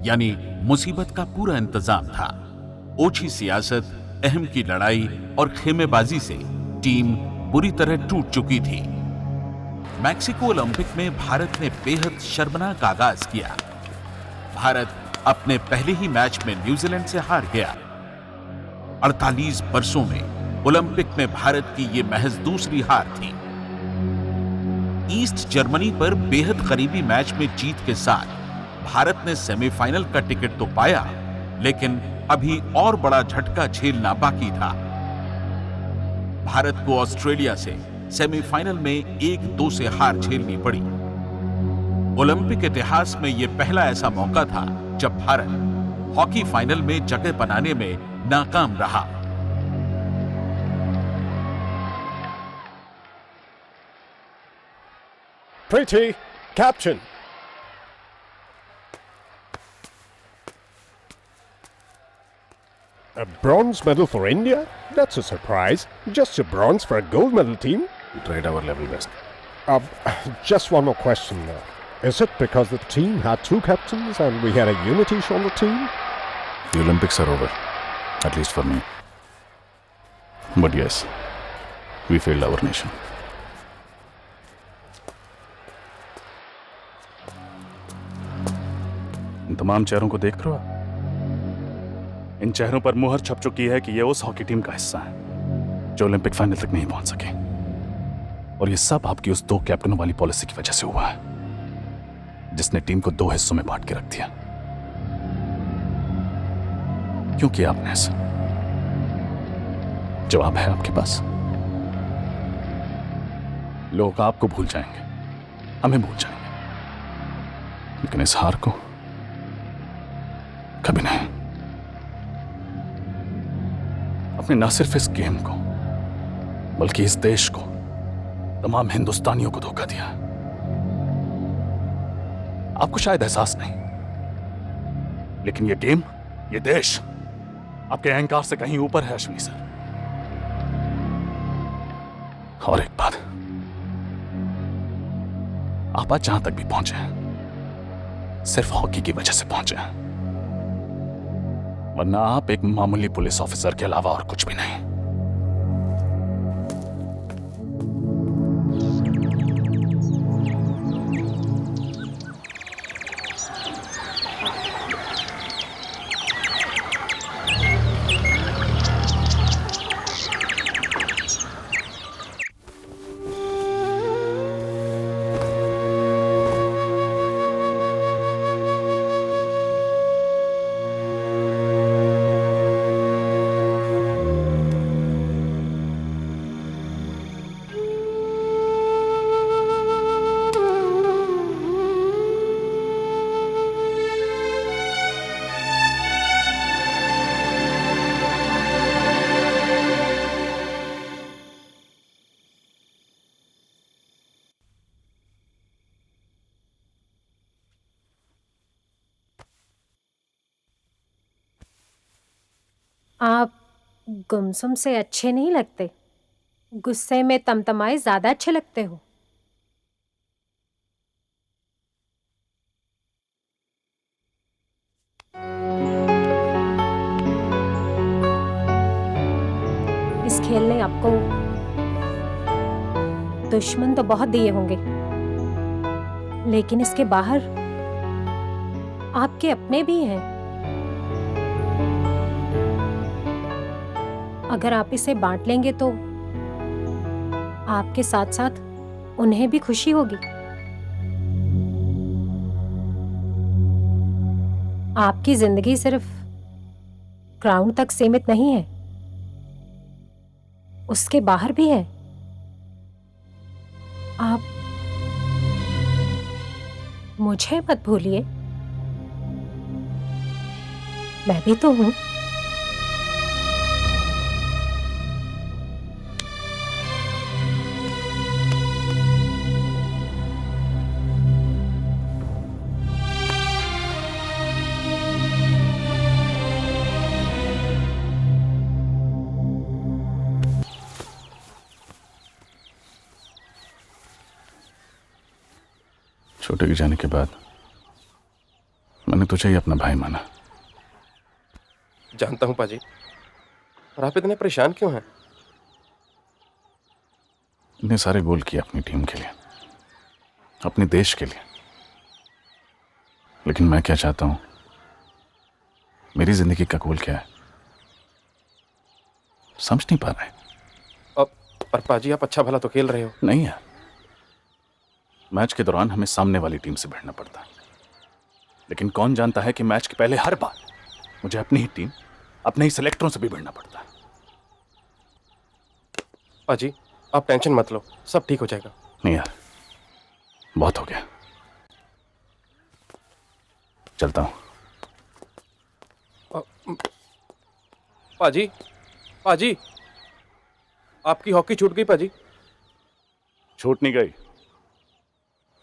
यानी मुसीबत का पूरा इंतजाम था। ओछी सियासत, अहम की लड़ाई और खेमेबाजी से टीम बुरी तरह टूट चुकी थी। मैक्सिको ओलंपिक में भारत ने बेहद शर्मनाक आगाज किया। भारत अपने पहले ही मैच में न्यूजीलैंड से हार गया। 48 वर्षों में ओलंपिक में भारत की यह महज दूसरी हार थी। ईस्ट जर्मनी पर बेहद करीबी मैच में जीत के साथ भारत ने सेमीफाइनल का टिकट तो पाया, लेकिन अभी और बड़ा झटका झेलना बाकी था। भारत को ऑस्ट्रेलिया से सेमीफाइनल में 1-2 से हार झेलनी पड़ी। ओलंपिक इतिहास में यह पहला ऐसा मौका था जब भारत हॉकी फाइनल में जगह बनाने में नाकाम रहा। Pretty, captain. A bronze medal for India? That's a surprise. Just a bronze for a gold medal team? We tried our level best. Just one more question. Is it because the team had 2 captains and we had a unity on the team? The Olympics are over, at least for me. But yes, we failed our nation. इन तमाम चेहरों को देख रहे हो? इन चेहरों पर मुहर छप चुकी है कि ये उस हॉकी टीम का हिस्सा है जो ओलंपिक फाइनल तक नहीं पहुंच सके। और ये सब आपकी उस 2 कैप्टनों वाली पॉलिसी की वजह से हुआ है, जिसने टीम को 2 हिस्सों में बांट के रख दिया। क्यों किया आपने ऐसा? जवाब है आपके पास। लोग आपको भूल जाएंगे, हमें भूल जाएंगे, लेकिन इस हार को कभी नहीं। आपने न सिर्फ इस गेम को बल्कि इस देश को, तमाम हिंदुस्तानियों को धोखा दिया। आपको शायद एहसास नहीं, लेकिन ये गेम, ये देश आपके अहंकार से कहीं ऊपर है अश्विनी सर। और एक बात, आप आज जहां तक भी पहुंचे हैं सिर्फ हॉकी की वजह से पहुंचे हैं, वरना आप एक मामूली पुलिस ऑफिसर के अलावा और कुछ भी नहीं। आप गुमसुम से अच्छे नहीं लगते, गुस्से में तमतमाए ज्यादा अच्छे लगते हो। इस खेल ने आपको दुश्मन तो बहुत दिए होंगे, लेकिन इसके बाहर आपके अपने भी हैं। अगर आप इसे बांट लेंगे तो आपके साथ साथ उन्हें भी खुशी होगी। आपकी जिंदगी सिर्फ ग्राउंड तक सीमित नहीं है, उसके बाहर भी है। आप मुझे मत भूलिए, मैं भी तो हूं। छोटे के जाने के बाद मैंने तुझे ही अपना भाई माना। जानता हूं पाजी, और आप इतने परेशान क्यों हैं? इतने सारे गोल किए अपनी टीम के लिए, अपने देश के लिए, लेकिन मैं क्या चाहता हूं, मेरी जिंदगी का गोल क्या है, समझ नहीं पा रहा है। और पाजी आप अच्छा भला तो खेल रहे हो। नहीं यार, मैच के दौरान हमें सामने वाली टीम से भिड़ना पड़ता है, लेकिन कौन जानता है कि मैच के पहले हर बार मुझे अपनी ही टीम, अपने ही सेलेक्टरों से भी भिड़ना पड़ता है। पाजी आप टेंशन मत लो, सब ठीक हो जाएगा। नहीं यार, बहुत हो गया, चलता हूं। पाजी पाजी आपकी हॉकी छूट गई पाजी। छूट नहीं गई,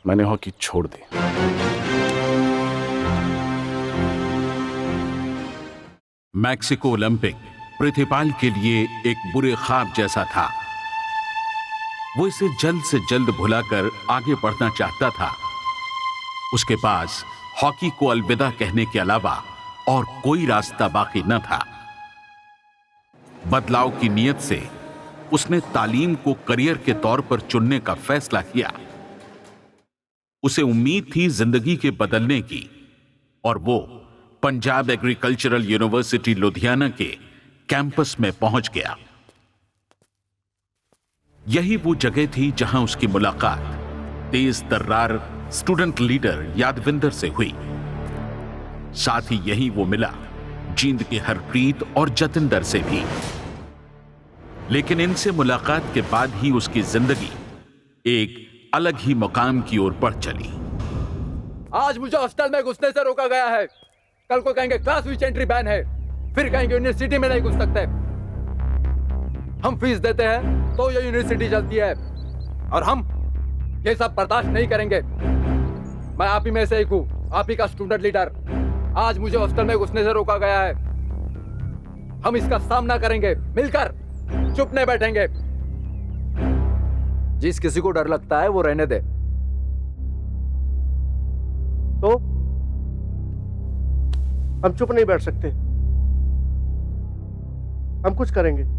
मैंने हॉकी छोड़ दी। मैक्सिको ओलंपिक प्रिथिपाल के लिए एक बुरे ख्वाब जैसा था। वो इसे जल्द से जल्द भुलाकर आगे बढ़ना चाहता था। उसके पास हॉकी को अलविदा कहने के अलावा और कोई रास्ता बाकी न था। बदलाव की नीयत से उसने तालीम को करियर के तौर पर चुनने का फैसला किया। उसे उम्मीद थी जिंदगी के बदलने की, और वो पंजाब एग्रीकल्चरल यूनिवर्सिटी लुधियाना के कैंपस में पहुंच गया। यही वो जगह थी जहां उसकी मुलाकात तेज तर्रार स्टूडेंट लीडर यादविंदर से हुई। साथ ही यही वो मिला जींद के हरप्रीत और जतिंदर से भी। लेकिन इनसे मुलाकात के बाद ही उसकी जिंदगी एक अलग ही मुकाम की ओर बढ़ चली। आज मुझे हॉस्टल में घुसने से रोका गया है। कल को कहेंगे क्लास विच एंट्री बैन है, फिर कहेंगे यूनिवर्सिटी में नहीं घुस सकते। हम फीस देते हैं तो ये यूनिवर्सिटी चलती है, और हम ये सब बर्दाश्त नहीं करेंगे। मैं आप ही में से एक हूं, आप ही का स्टूडेंट लीडर। आज मुझे हॉस्टल में घुसने से रोका गया है। हम इसका सामना करेंगे मिलकर, चुप नहीं बैठेंगे। जिस किसी को डर लगता है वो रहने दे। तो हम चुप नहीं बैठ सकते, हम कुछ करेंगे।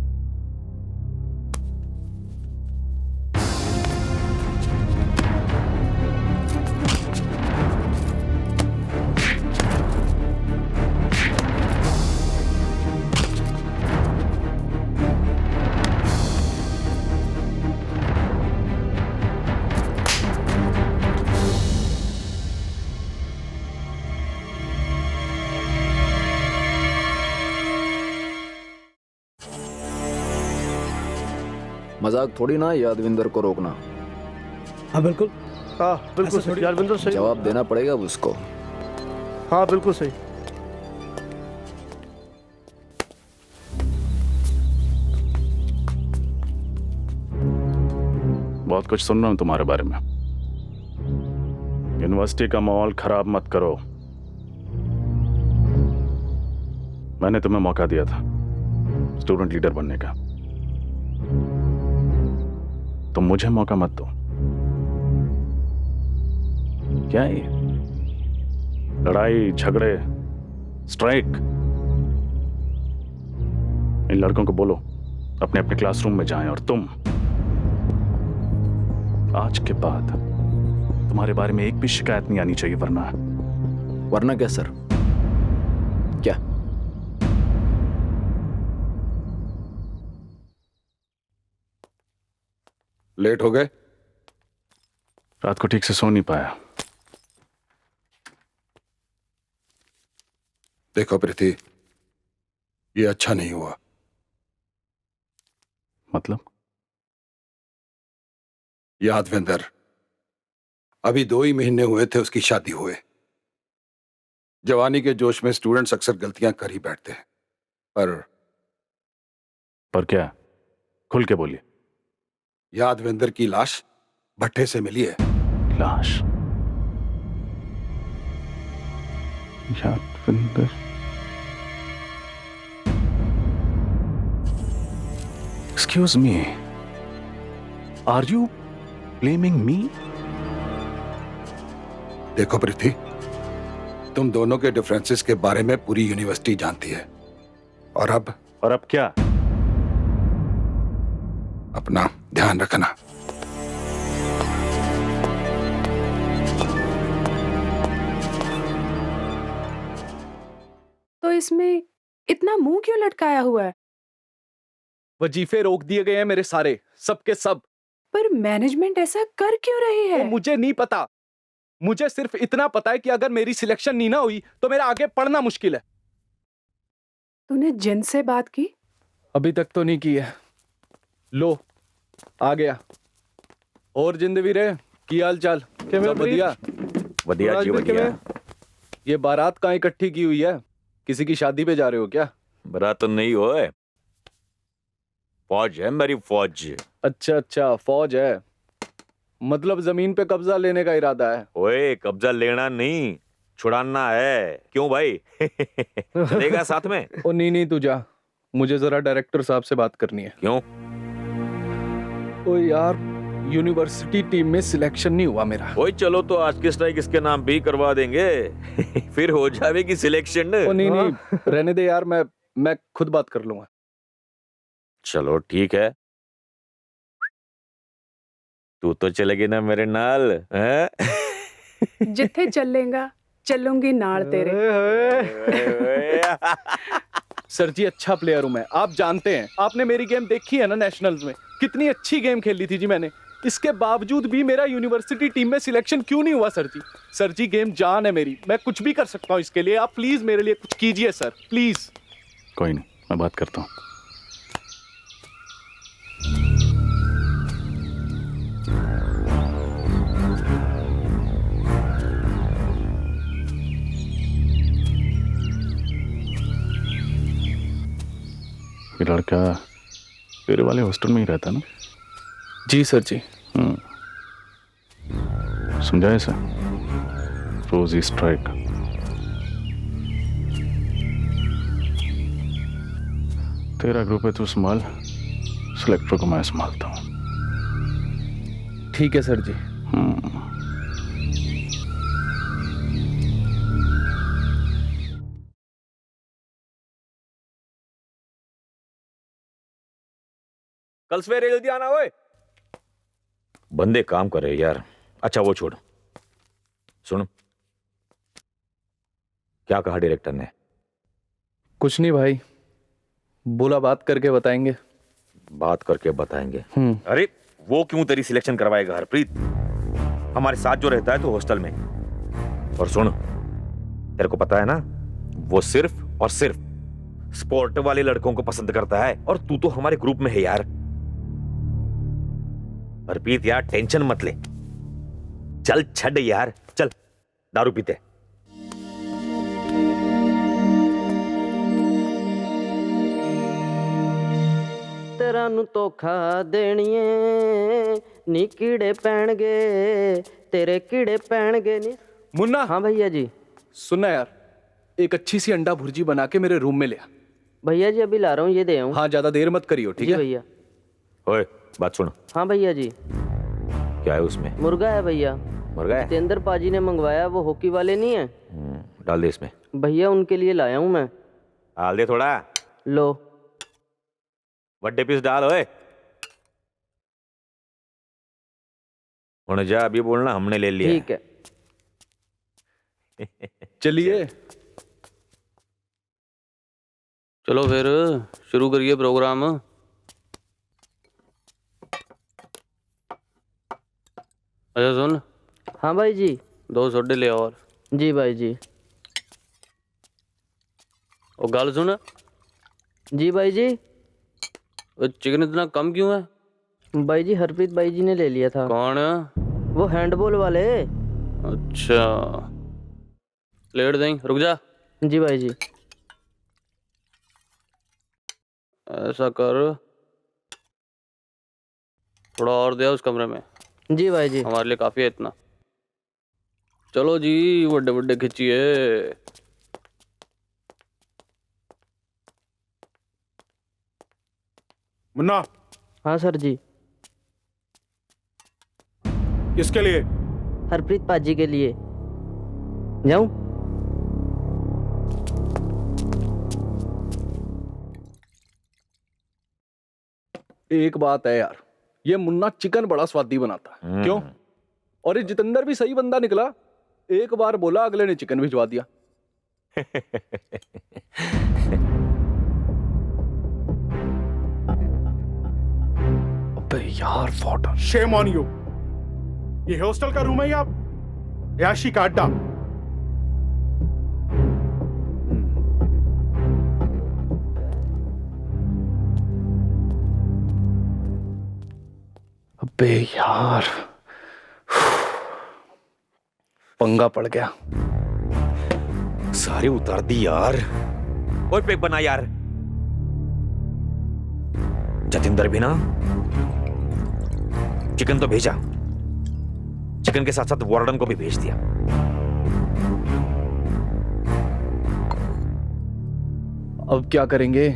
मजाक थोड़ी ना यादविंदर को रोकना। हाँ बिल्कुल, हाँ बिल्कुल सही, यादविंदर सही। जवाब देना पड़ेगा उसको। हाँ बिल्कुल सही। बहुत कुछ सुन रहा हूं तुम्हारे बारे में। यूनिवर्सिटी का माहौल खराब मत करो। मैंने तुम्हें मौका दिया था, स्टूडेंट लीडर बनने का। तो मुझे मौका मत दो। क्या ये लड़ाई झगड़े स्ट्राइक? इन लड़कों को बोलो अपने अपने क्लासरूम में जाएं, और तुम आज के बाद तुम्हारे बारे में एक भी शिकायत नहीं आनी चाहिए, वरना क्या सर? क्या? लेट हो गए? रात को ठीक से सो नहीं पाया। देखो प्रीति, ये अच्छा नहीं हुआ। मतलब? यादवेंद्र, अभी 2 ही महीने हुए थे उसकी शादी हुए। जवानी के जोश में स्टूडेंट्स अक्सर गलतियां कर ही बैठते हैं। पर क्या? खुल के बोलिए। यादवेंद्र की लाश भट्टे से मिली है। लाश? Yadavindra? Excuse me. Are you blaming me? देखो प्रीति, तुम दोनों के डिफरेंसेस के बारे में पूरी यूनिवर्सिटी जानती है। और अब क्या? अपना ध्यान रखना। तो इसमें इतना मुंह क्यों लटकाया हुआ है? वजीफे रोक दिए गए हैं मेरे सारे, सबके सब। पर मैनेजमेंट ऐसा कर क्यों रही है? मुझे नहीं पता। मुझे सिर्फ इतना पता है कि अगर मेरी सिलेक्शन नहीं ना हुई तो मेरा आगे पढ़ना मुश्किल है। तूने जिन से बात की? अभी तक तो नहीं की है। लो आ गया। और जिंदवीरे की हाल चाल? सब बढ़िया? बढ़िया जी बढ़िया। ये बारात कहाँ इकट्ठी की हुई है? किसी की शादी पे जा रहे हो क्या? बारात तो नहीं हो, फौज है मेरी, फौज। अच्छा, फौज है। मतलब जमीन पे कब्जा लेने का इरादा है? ओए, कब्जा लेना नहीं, छुड़ाना है। क्यों भाई? चलेगा साथ में? ओ नहीं तू जा, मुझे जरा डायरेक्टर साहब से बात करनी है। क्यों? ओ यार, यूनिवर्सिटी टीम में सिलेक्शन नहीं हुआ मेरा। ओए चलो तो आज के स्ट्राइक इसके नाम भी करवा देंगे। फिर हो जाएगी सिलेक्शन। ओ नहीं रहने दे यार, मैं खुद बात कर लूंगा। चलो ठीक है, तू तो चलेगी ना मेरे नाल? जिथे चलेगा चलूंगी नाल तेरे। सर जी, अच्छा प्लेयर हूं मैं, आप जानते हैं। आपने मेरी गेम देखी है ना नेशनल्स में, कितनी अच्छी गेम खेली थी जी मैंने। इसके बावजूद भी मेरा यूनिवर्सिटी टीम में सिलेक्शन क्यों नहीं हुआ सर जी? सर जी, गेम जान है मेरी, मैं कुछ भी कर सकता हूं इसके लिए। आप प्लीज मेरे लिए कुछ कीजिए सर, प्लीज। कोई नहीं, मैं बात करता हूं। ये लड़का तेरे वाले हॉस्टल में ही रहता ना? जी सर जी। समझाए सर, रोज ही स्ट्राइक। तेरा ग्रुप है, तू संभाल, सिलेक्टर को मैं संभालता हूँ। ठीक है सर जी। कल सवेरे जल्दी आना। ओए, बंदे काम कर रहे यार। अच्छा वो छोड़, सुन, क्या कहा डायरेक्टर ने? कुछ नहीं भाई, बोला बात करके बताएंगे। बात करके बताएंगे? अरे वो क्यों तेरी सिलेक्शन करवाएगा हरप्रीत? हमारे साथ जो रहता है तो हॉस्टल में। और सुन, तेरे को पता है ना, वो सिर्फ और सिर्फ स्पोर्ट वाले लड़कों को पसंद करता है, और तू तो हमारे ग्रुप में है यार। हरप्रीत यार, टेंशन मत ले, चल छड़ यार, चल दारू पीते। तेरा नु धोखा देणिए नी, कीड़े पैणगे तेरे, कीड़े पैणगे नी। मुन्ना। हाँ भैया जी। सुनना यार, एक अच्छी सी अंडा भुर्जी बना के मेरे रूम में ले आ। भैया जी अभी ला रहा हूँ, ये दे आऊँ। हाँ, ज्यादा देर मत करियो, ठीक जी है भैया। ओए बात सुन। हाँ भैया जी। क्या है उसमें? मुर्गा है भैया। मुर्गा है? जितेंद्र पाजी ने मंगवाया, वो हॉकी वाले नहीं है? डाल दे इसमें। भैया उनके लिए लाया हूँ मैं। डाल दे थोड़ा। लो। बड्डे पीस डाल। ओए जा, अभी बोलना हमने ले लिया। ठीक है। चलिए चलो फिर शुरू करिए प्रोग्राम। अच्छा सुन। हाँ भाई जी। 2 सोडे ले और। जी भाई जी। और गाल सुन। जी भाई जी। चिकन इतना कम क्यों है? भाई जी हरप्रीत भाई जी ने ले लिया था। कौन? वो हैंडबॉल वाले। अच्छा प्लेट दें, रुक जा। जी भाई जी। ऐसा कर, थोड़ा और दे उस कमरे में। जी भाई जी। हमारे लिए काफी है इतना। चलो जी, बड़े बड़े खिंचिए। मुन्ना। हाँ सर जी। किसके लिए? हरप्रीत पाजी के लिए। जाऊं? एक बात है यार, ये मुन्ना चिकन बड़ा स्वादी बनाता है। क्यों? और ये जितेंद्र भी सही बंदा निकला। एक बार बोला, अगले ने चिकन भिजवा दिया। अबे यार वाटर। Shame on you. ये हॉस्टल का रूम है या याशी का अड्डा? अबे यार, पंगा पड़ गया। सारे उतार दी यार। और पैक बना यार। जतिंदर भी ना, चिकन तो भेजा, चिकन के साथ साथ वार्डन को भी भेज दिया। अब क्या करेंगे?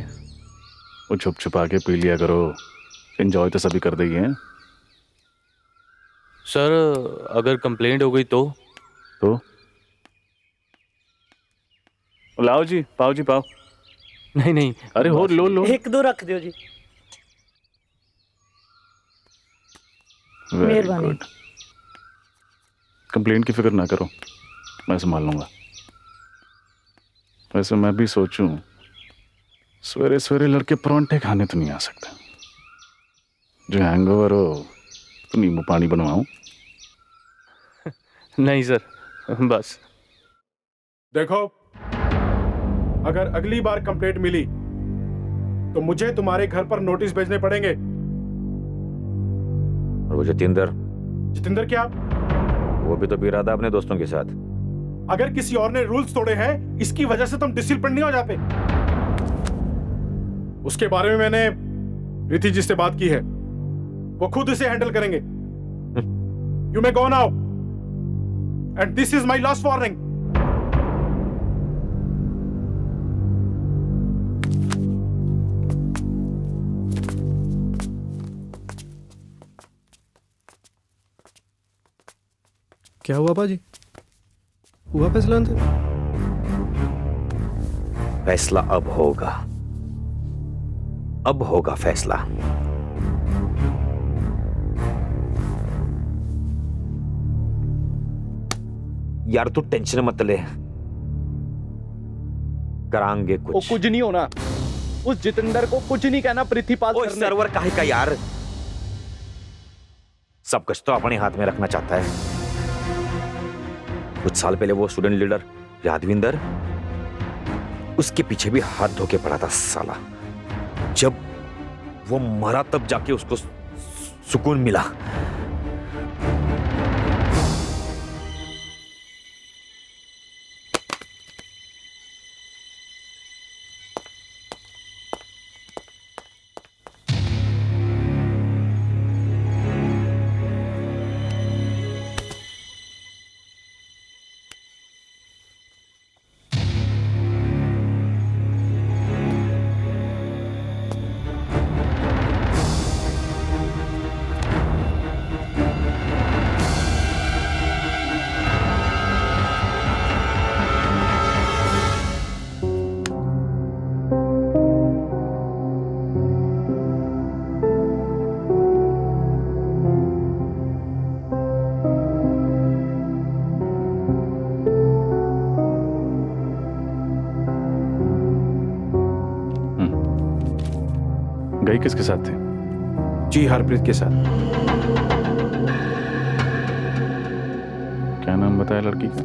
वो छुप छुपा के पी लिया करो, एंजॉय तो सभी कर देंगे। सर अगर कंप्लेंट हो गई तो? लाओ जी, पाओ जी पाओ। नहीं नहीं, अरे हो लो लो। 1-2 रख दो जी। मेहरबानी। कंप्लेंट की फिक्र ना करो, मैं संभाल लूंगा। वैसे मैं भी सोचूं, सवेरे सवेरे लड़के परांठे खाने तो नहीं आ सकते। जो हैंगओवर हो तो नींबू पानी बनवाऊं? नहीं सर, बस। देखो, अगर अगली बार कंप्लेंट मिली तो मुझे तुम्हारे घर पर नोटिस भेजने पड़ेंगे। और वो जतिंदर? जितेंद्र क्या? वो भी तो पी रहा था अपने दोस्तों के साथ। अगर किसी और ने रूल्स तोड़े हैं, इसकी वजह से तुम डिसिप्लिन नहीं हो जाते। उसके बारे में मैंने रिति जी से बात की है, वो खुद इसे हैंडल करेंगे। You may go now and this is my last warning. क्या हुआ पाजी? हुआ फैसला अंदर? फैसला अब होगा, अब होगा फैसला। यार तू टेंशन मत ले, करांगे कुछ। वो कुछ नहीं होना। उस जितेंद्र को कुछ नहीं कहना प्रिथिपाल करने। सर्वर काहे का यार? सब कुछ तो अपने हाथ में रखना चाहता है। कुछ साल पहले वो स्टूडेंट लीडर यादविंदर, उसके पीछे भी हाथ धो के पड़ा था साला। जब वो मरा तब जाके उसको सुकून मिला। गई किसके साथ थी? जी हरप्रीत के साथ। क्या नाम बताया लड़की का?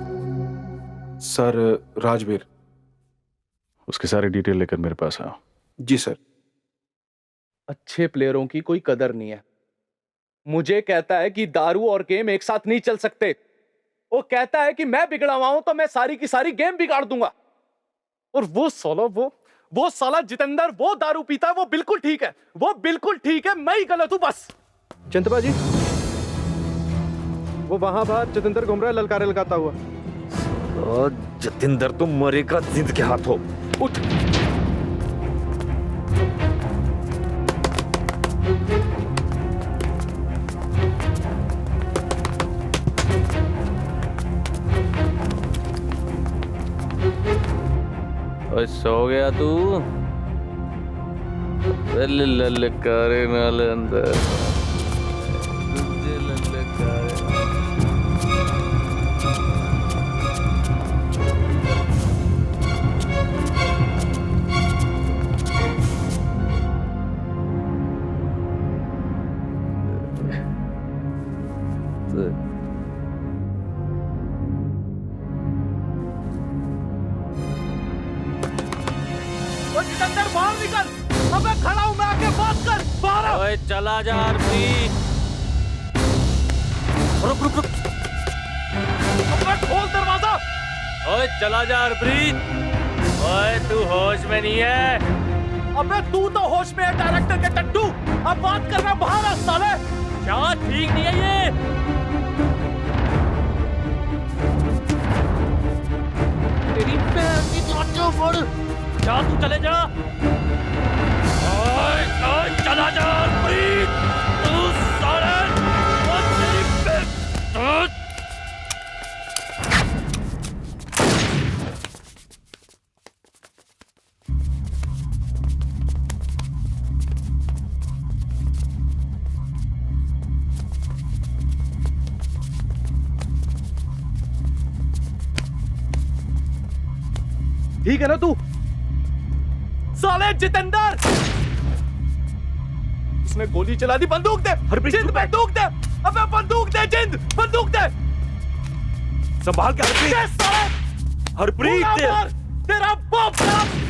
सर राजवीर। उसके सारे डिटेल लेकर मेरे पास आओ। जी सर। अच्छे प्लेयरों की कोई कदर नहीं है। मुझे कहता है कि दारू और गेम एक साथ नहीं चल सकते। वो कहता है कि मैं बिगड़ा हुआ हूं तो मैं सारी की सारी गेम बिगाड़ दूंगा। और वो साला जितेंद्र वो दारू पीता है, वो बिल्कुल ठीक है, वो बिल्कुल ठीक है, मैं ही गलत हूं बस। चिंतबा जी, वो वहां बाहर जितेंद्र घूम रहा है ललकारे लगाता हुआ। जितेंद्र तो मरेगा जिंद के हाथों। उठ। ओए सो गया तू? ललकारे नाल अंदर दूजे ललकारे। जितेंद्र बाहर निकल। अब मैं खड़ा हूं, मैं आके बात कर। बाहर आ। ओए चला जा हरप्रीत। रुक रुक रुक। अब मैं खोल दरवाजा। ओए चला जा हरप्रीत। ओए तू होश में नहीं है। अबे तू तो होश में है डायरेक्टर के टट्टू। अब बात करना, बाहर आ साले। क्या ठीक नहीं है ये? तेरी बहन की लाठियों फोड़। जा तू चले जा। ओए चला जा हरप्रीत। तू साले तेरी बहन। ठीक है ना तू? साले जितेंद्र, उसने गोली चला दी। बंदूक दे जिंद, बंदूक दे। अबे बंदूक दे जिंद, बंदूक दे। संभाल के हरप्रीत। साले हरप्रीत तेरा बाप साहब।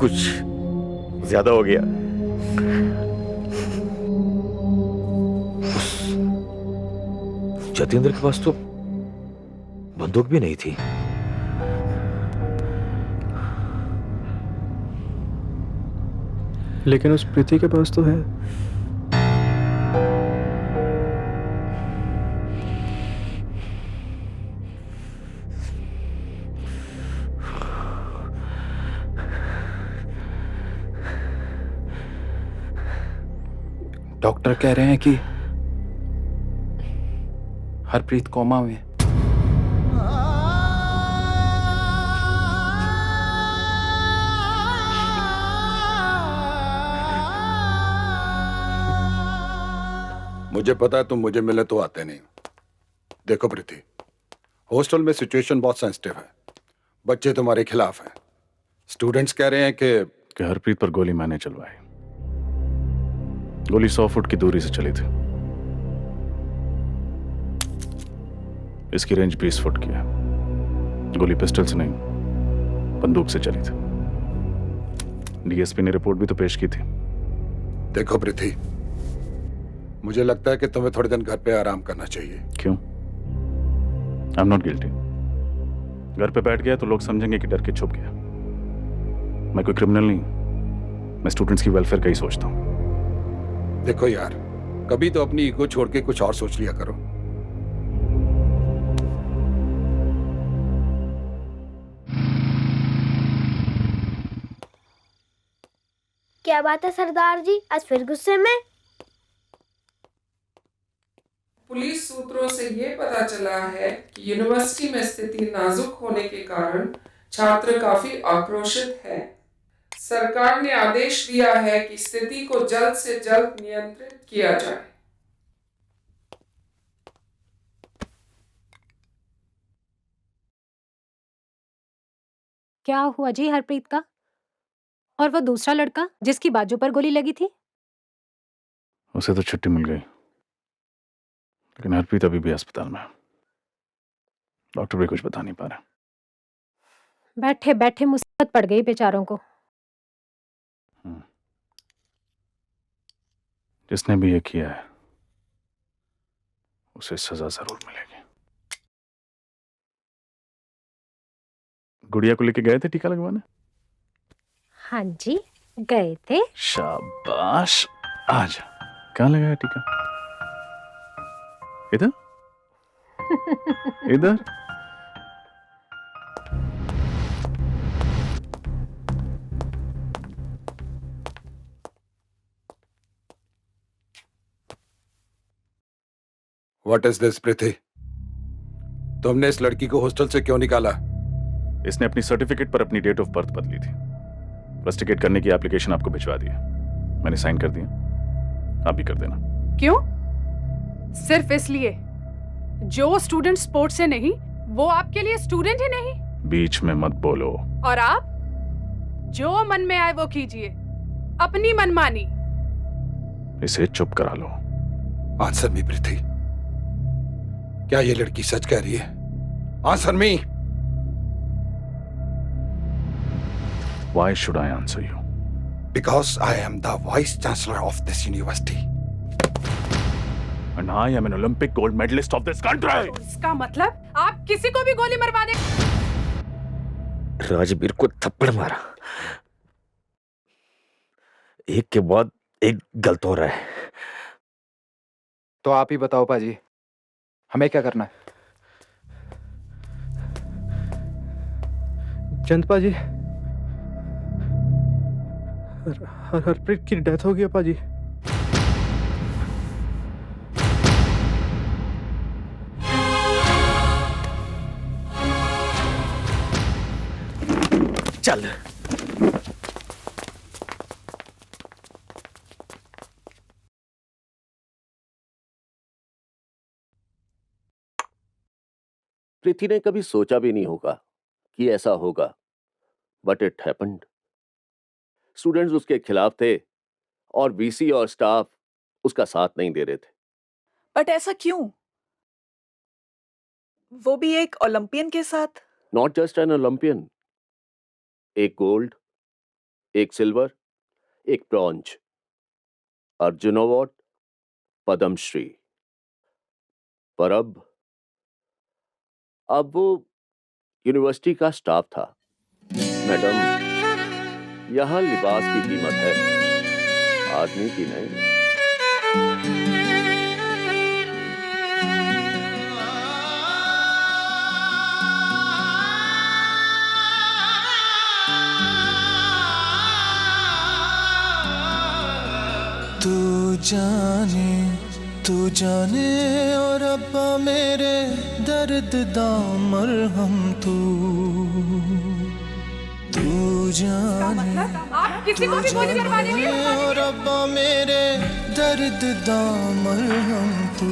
कुछ ज्यादा हो गया। उस जितेंद्र के पास तो बंदूक भी नहीं थी। लेकिन उस प्रीति के पास तो है। डॉक्टर कह रहे हैं कि हरप्रीत कोमा में है। मुझे पता है तुम मुझे मिले तो आते नहीं। देखो प्रीति, हॉस्टल में सिचुएशन बहुत सेंसिटिव है। बच्चे तुम्हारे खिलाफ हैं। स्टूडेंट्स कह रहे हैं कि हरप्रीत पर गोली मैंने चलवाई। गोली 100 फुट की दूरी से चली थी। इसकी रेंज 20 फुट की है। गोली पिस्टल से नहीं, बंदूक से चली थी। डीएसपी ने रिपोर्ट भी तो पेश की थी। देखो प्रीति, मुझे लगता है कि तुम्हें थोड़े दिन घर पे आराम करना चाहिए। क्यों? I am not guilty. घर पे बैठ गया तो लोग समझेंगे कि डर के छुप गया। मैं कोई क्रिमिनल नहीं, मैं स्टूडेंट्स की वेलफेयर का ही सोचता हूँ। देखो यार, कभी तो अपनी ईगो छोड़ के कुछ और सोच लिया करो। क्या बात है सरदार जी, आज फिर गुस्से में? पुलिस सूत्रों से ये पता चला है कि यूनिवर्सिटी में स्थिति नाजुक होने के कारण छात्र काफी आक्रोशित हैं। सरकार ने आदेश दिया है कि स्थिति को जल्द से जल्द नियंत्रित किया जाए। क्या हुआ जी हरप्रीत का? और वो दूसरा लड़का जिसकी बाजू पर गोली लगी थी? उसे तो छुट्टी मिल गई, लेकिन हरप्रीत अभी भी अस्पताल में है। डॉक्टर भी कुछ बता नहीं पा रहा। बैठे बैठे मुसीबत पड़ गई बेचारों को। जिसने भी ये किया है उसे सजा जरूर मिलेगी। गुड़िया को लेके गए थे टीका लगवाने? हाँ जी, गए थे। शाबाश, आजा। कहाँ लगाया टीका? इधर? इधर? What is this, प्रीति? तुमने इस लड़की को हॉस्टल से क्यों निकाला? इसने अपनी सर्टिफिकेट पर अपनी डेट ऑफ बर्थ बदली थी। इन्वेस्टिगेट करने की एप्लीकेशन आपको भिजवा दी है। मैंने साइन कर दिया, आप भी कर देना। क्यों? सिर्फ इसलिए जो स्टूडेंट स्पोर्ट्स से नहीं, वो आपके लिए स्टूडेंट ही नहीं? बीच में मत बोलो। और आप जो मन में आए वो कीजिए, अपनी मनमानी। इसे चुप करा लो। आंसर मी प्रीति, क्या ये लड़की सच कह रही है? Answer me. Why should I answer you? Because I am the vice chancellor of this university. And I am an Olympic gold medalist of this country. इसका मतलब आप किसी को भी गोली मरवा दे। राजवीर को थप्पड़ मारा, एक के बाद एक गलत हो रहा है। तो आप ही बताओ पाजी, हमें क्या करना है? चंद पाजी, हरप्रीत की डेथ हो गई पाजी। चल। प्रीति ने कभी सोचा भी नहीं होगा कि ऐसा होगा, बट इट हैपेंड। स्टूडेंट्स उसके खिलाफ थे और वीसी और स्टाफ उसका साथ नहीं दे रहे थे। बट ऐसा क्यों? वो भी एक ओलंपियन के साथ। नॉट जस्ट एन ओलंपियन, एक गोल्ड, एक सिल्वर, एक ब्रॉन्ज, अर्जुन अवार्ड, पद्मश्री। पर अब वो यूनिवर्सिटी का स्टाफ था। मैडम, यहां लिबास की कीमत है, आदमी की नहीं। तू जाने और अब्बा मेरे दर्द दा मरहम तू जाने। आप किसी को भी गोली करवा देंगे। और रब्बा मेरे दर्द दा मरहम तू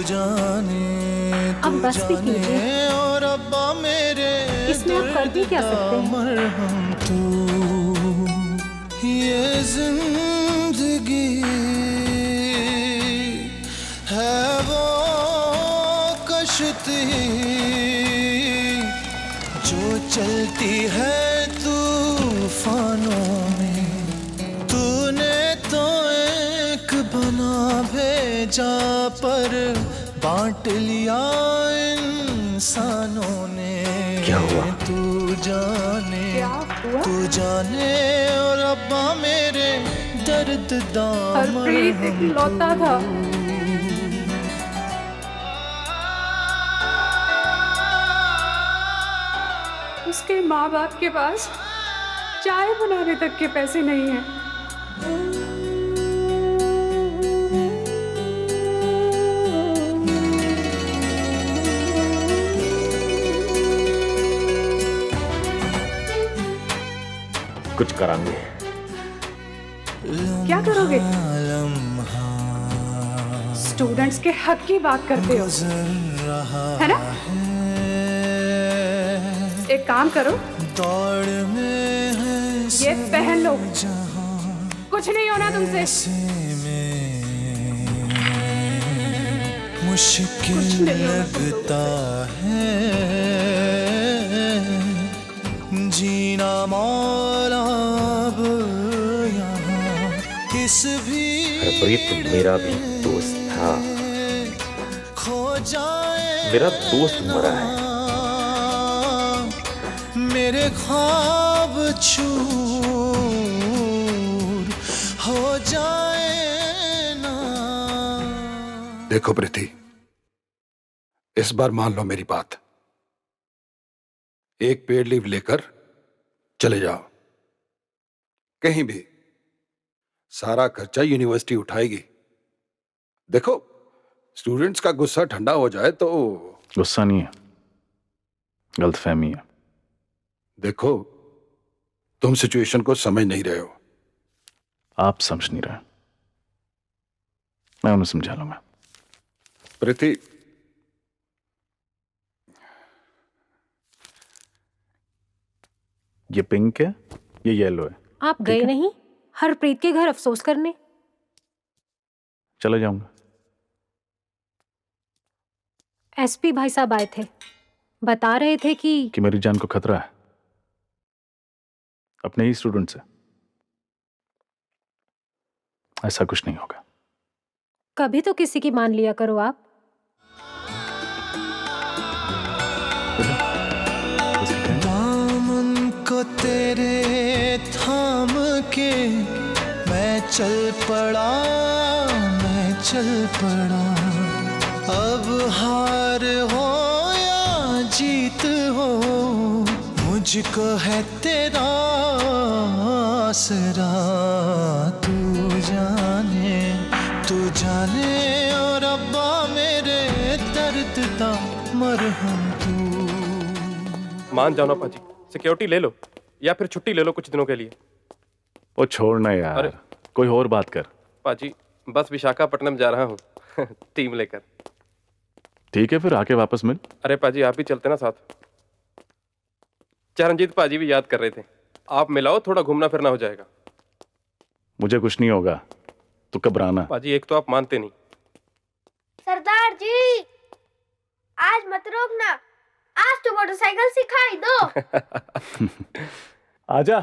जाने अब बस भी कीजिए। और रब्बा मेरे इसमें आप कर भी क्या सकते हैं? मरहम तू ये जिंदगी है वो कश्ती जो चलती है तूफानों में। तूने तो एक बना भेजा पर बांट लिया इंसानों ने। क्या हुआ? तू जाने और रब्बा मेरे दर्द दामन हरप्रीत एक लौता था। उसके माँ बाप के पास चाय बनाने तक के पैसे नहीं हैं। कुछ करांगे। क्या करोगे? स्टूडेंट्स के हक की बात करते हो, है ना? एक काम करो, ये पहन लो, कुछ नहीं होना तुमसे। मुश्किल लगता है जीना मौला अब यहाँ किस भी हरप्रीत मेरा भी दोस्त था, खो जाए मेरा दोस्त मरा है। मेरे ख्वाब चूर हो जाए ना। देखो प्रीति, इस बार मान लो मेरी बात। एक पेड लीव लेकर चले जाओ कहीं भी, सारा खर्चा यूनिवर्सिटी उठाएगी। देखो, स्टूडेंट्स का गुस्सा ठंडा हो जाए तो। गुस्सा नहीं है, गलतफहमी है। देखो, तुम सिचुएशन को समझ नहीं रहे हो। आप समझ नहीं रहे, मैं उन्हें समझा लूंगा। प्रीति, ये पिंक है, ये येलो है। आप गए नहीं हरप्रीत के घर अफसोस करने? चला जाऊंगा। एसपी भाई साहब आए थे, बता रहे थे कि मेरी जान को खतरा है अपने ही स्टूडेंट से। ऐसा कुछ नहीं होगा। कभी तो किसी की मान लिया करो आप। दामन को तेरे थाम के मैं चल पड़ा, मैं चल पड़ा। अब हार हो या जीत हो, मुझको है तेरा आसरा। तू जाने और अब्बा मेरे दर्द दा मरहम तू। मान जाओ ना पाजी, सिक्योरिटी ले लो या फिर छुट्टी ले लो कुछ दिनों के लिए। वो छोड़ना यार, कोई और बात कर। पाजी, बस विशाखापट्टनम जा रहा हूँ टीम लेकर। ठीक है, फिर आके वापस मिल। अरे पाजी, आप भी चलते ना साथ। चरणजीत पाजी भी याद कर रहे थे। आप मिलाओ, थोड़ा घूमना फिरना हो जाएगा। मुझे कुछ नहीं होगा, तू घबराना। पाजी, एक तो आप मानते नहीं। सरदार जी, आज मत रोकना, आज तो मोटरसाइकिल सिखाई दो। आजा।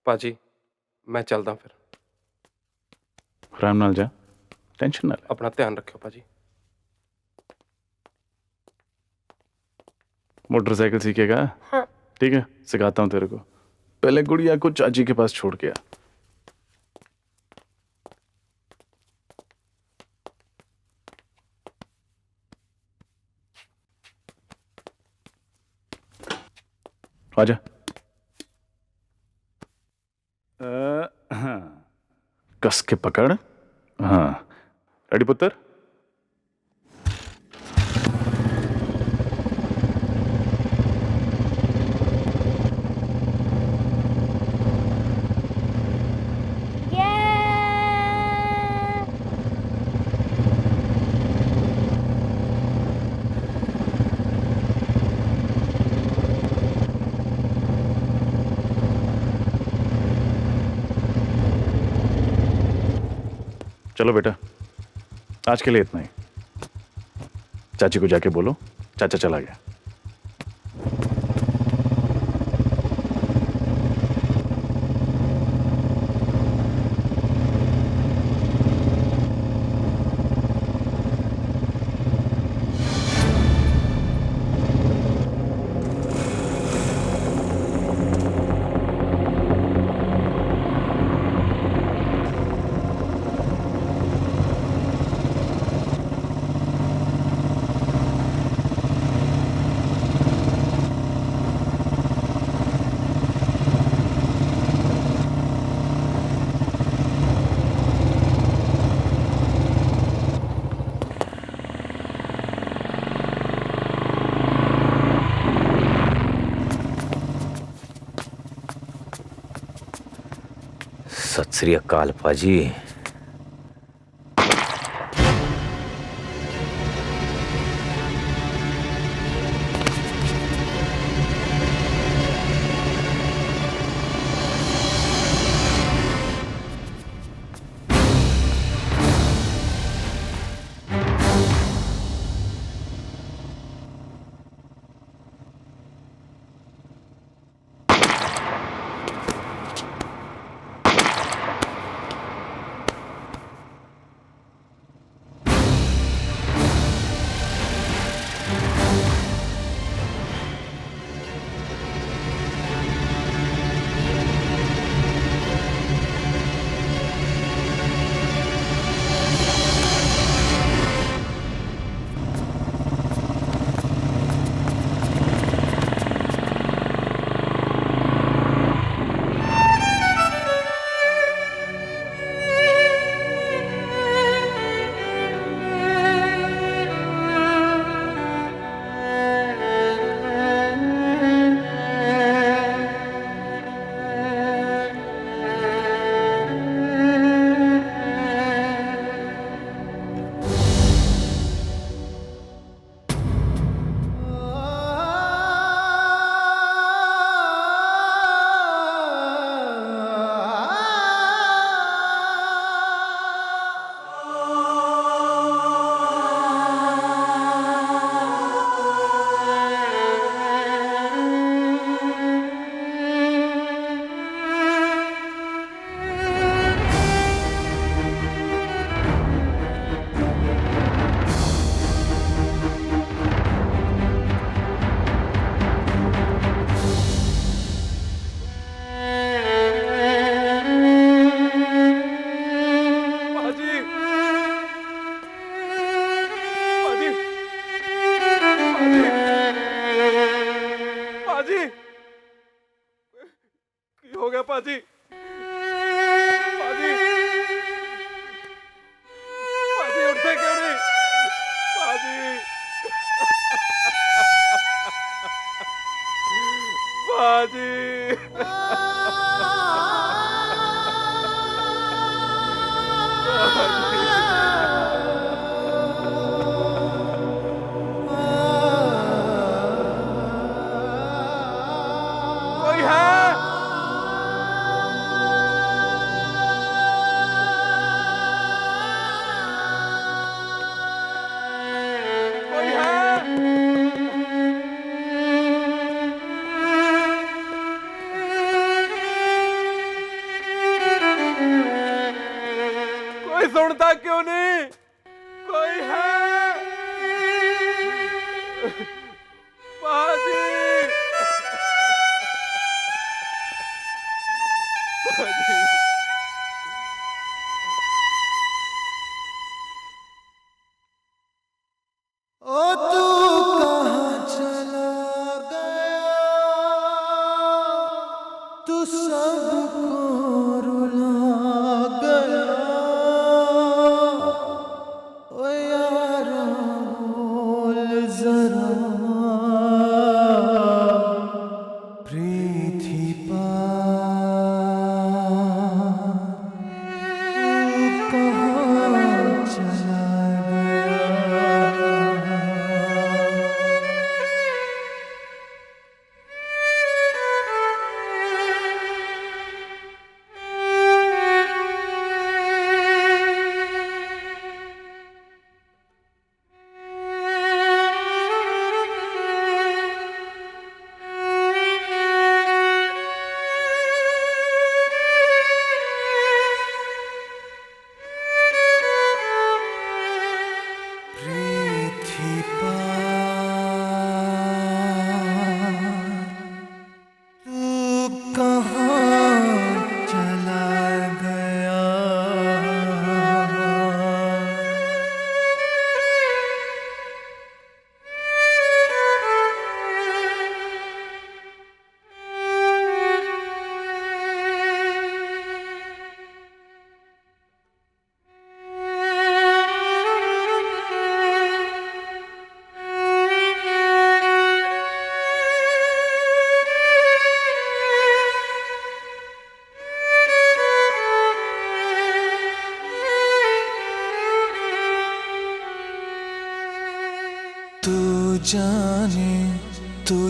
पाजी, मैं चलता हूँ फिर। आराम नाल जा, टेंशन ना ले। अपना ध्यान रखियो पाजी। मोटरसाइकिल सीखेगा? हाँ। ठीक है, सिखाता हूँ तेरे को। पहले गुड़िया को चाची के पास छोड़ के आ। आजा। हाँ, कस के पकड़। हाँ, रेडी पुत्र? चलो बेटा, आज के लिए इतना ही। चाची को जाके बोलो चाचा चला गया। सत श्री अकाल पाजी। पाजी, पाजी, पाजी उठते क्यों नहीं? पाजी, कोई है? सुनता क्यों नहीं? कोई है? पाजी, पाजी। ओ तू कहाँ चला गया, तू सबको रुला गया। ओ यारा बोल जरा, प्रीति तू कहाँ चला गया।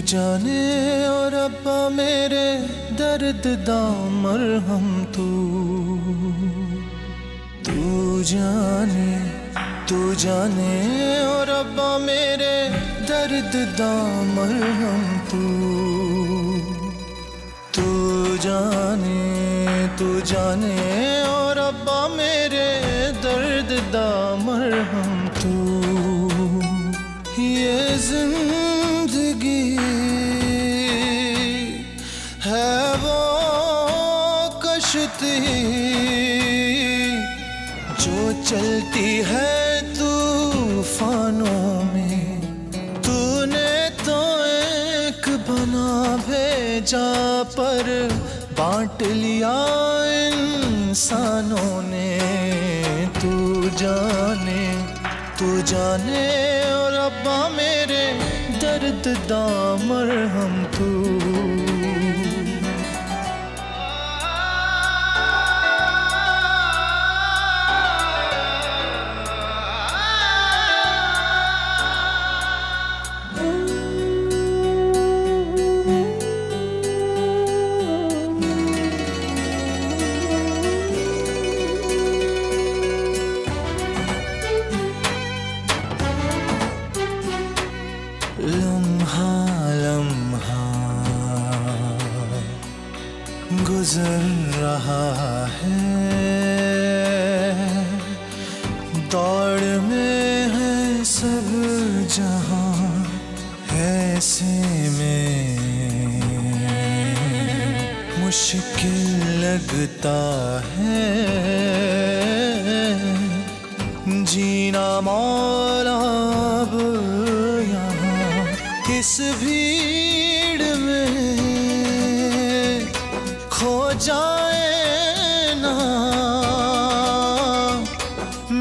जाने और अब्बा मेरे दर्द दा मरहम तू जाने और अब्बा मेरे दर्द दा मरहम तू जाने और अब्बा मेरे दर्द दा मरहम तू ये जिंदगी है वो कश्ती जो चलती है तूफानों में तूने तो एक बना भेजा पर बांट लिया इंसानों ने तू जाने और अब्बा मेरे दर्द दा मरहम तू गुजर रहा है दौड़ में है सब जहां ऐसे में मुश्किल लगता है जीना मौला अब यहाँ इस भीड़ में खो जाए ना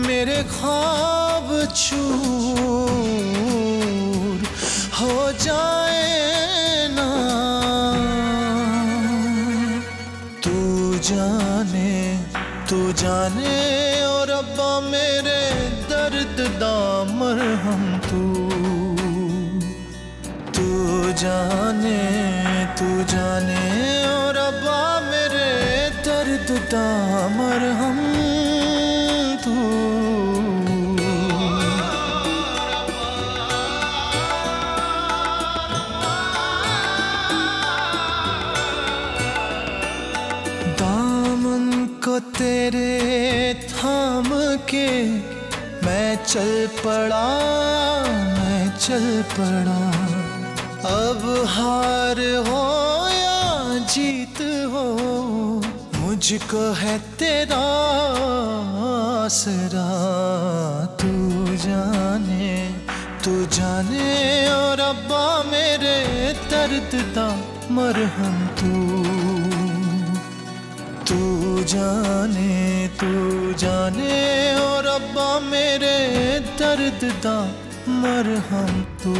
मेरे ख्वाब चूर हो जाए ना तू जाने और अब्बा मेरे दर्द दा मरहम तू जाने और अब्बा मेरे दर्द दा मरहम तू दामन को तेरे थाम के मैं चल पड़ा अब हार हो या जीत हो मुझको है तेरा आसरा तू जाने और अब्बा मेरे दर्द दा मरहम तू जाने और अब्बा मेरे दर्द दा मरहम तू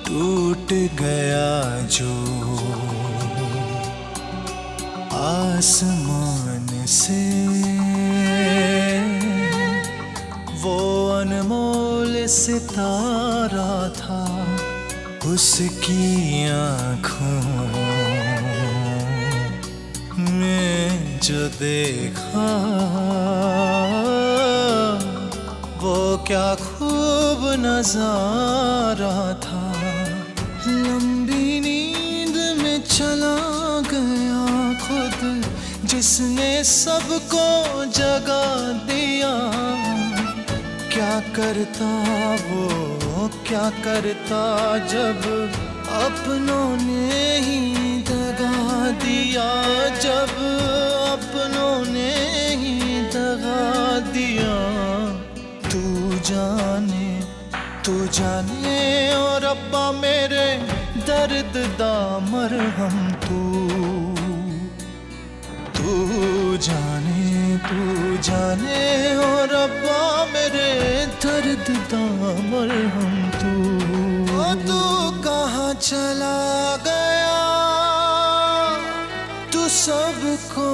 टूट गया जो आसमान से वो अनमोल सितारा था उसकी आँखों में जो देखा वो क्या खूब नजारा था लंबी नींद में चला गया खुद जिसने सबको जगा दिया क्या करता जब अपनों ने ही दगा दिया तू जाने और अब्बा मेरे दर्द दा मरहम तू जाने तू जाने ओ रब्बा मेरे दर्द दामर हम तू कहाँ चला गया तू सबको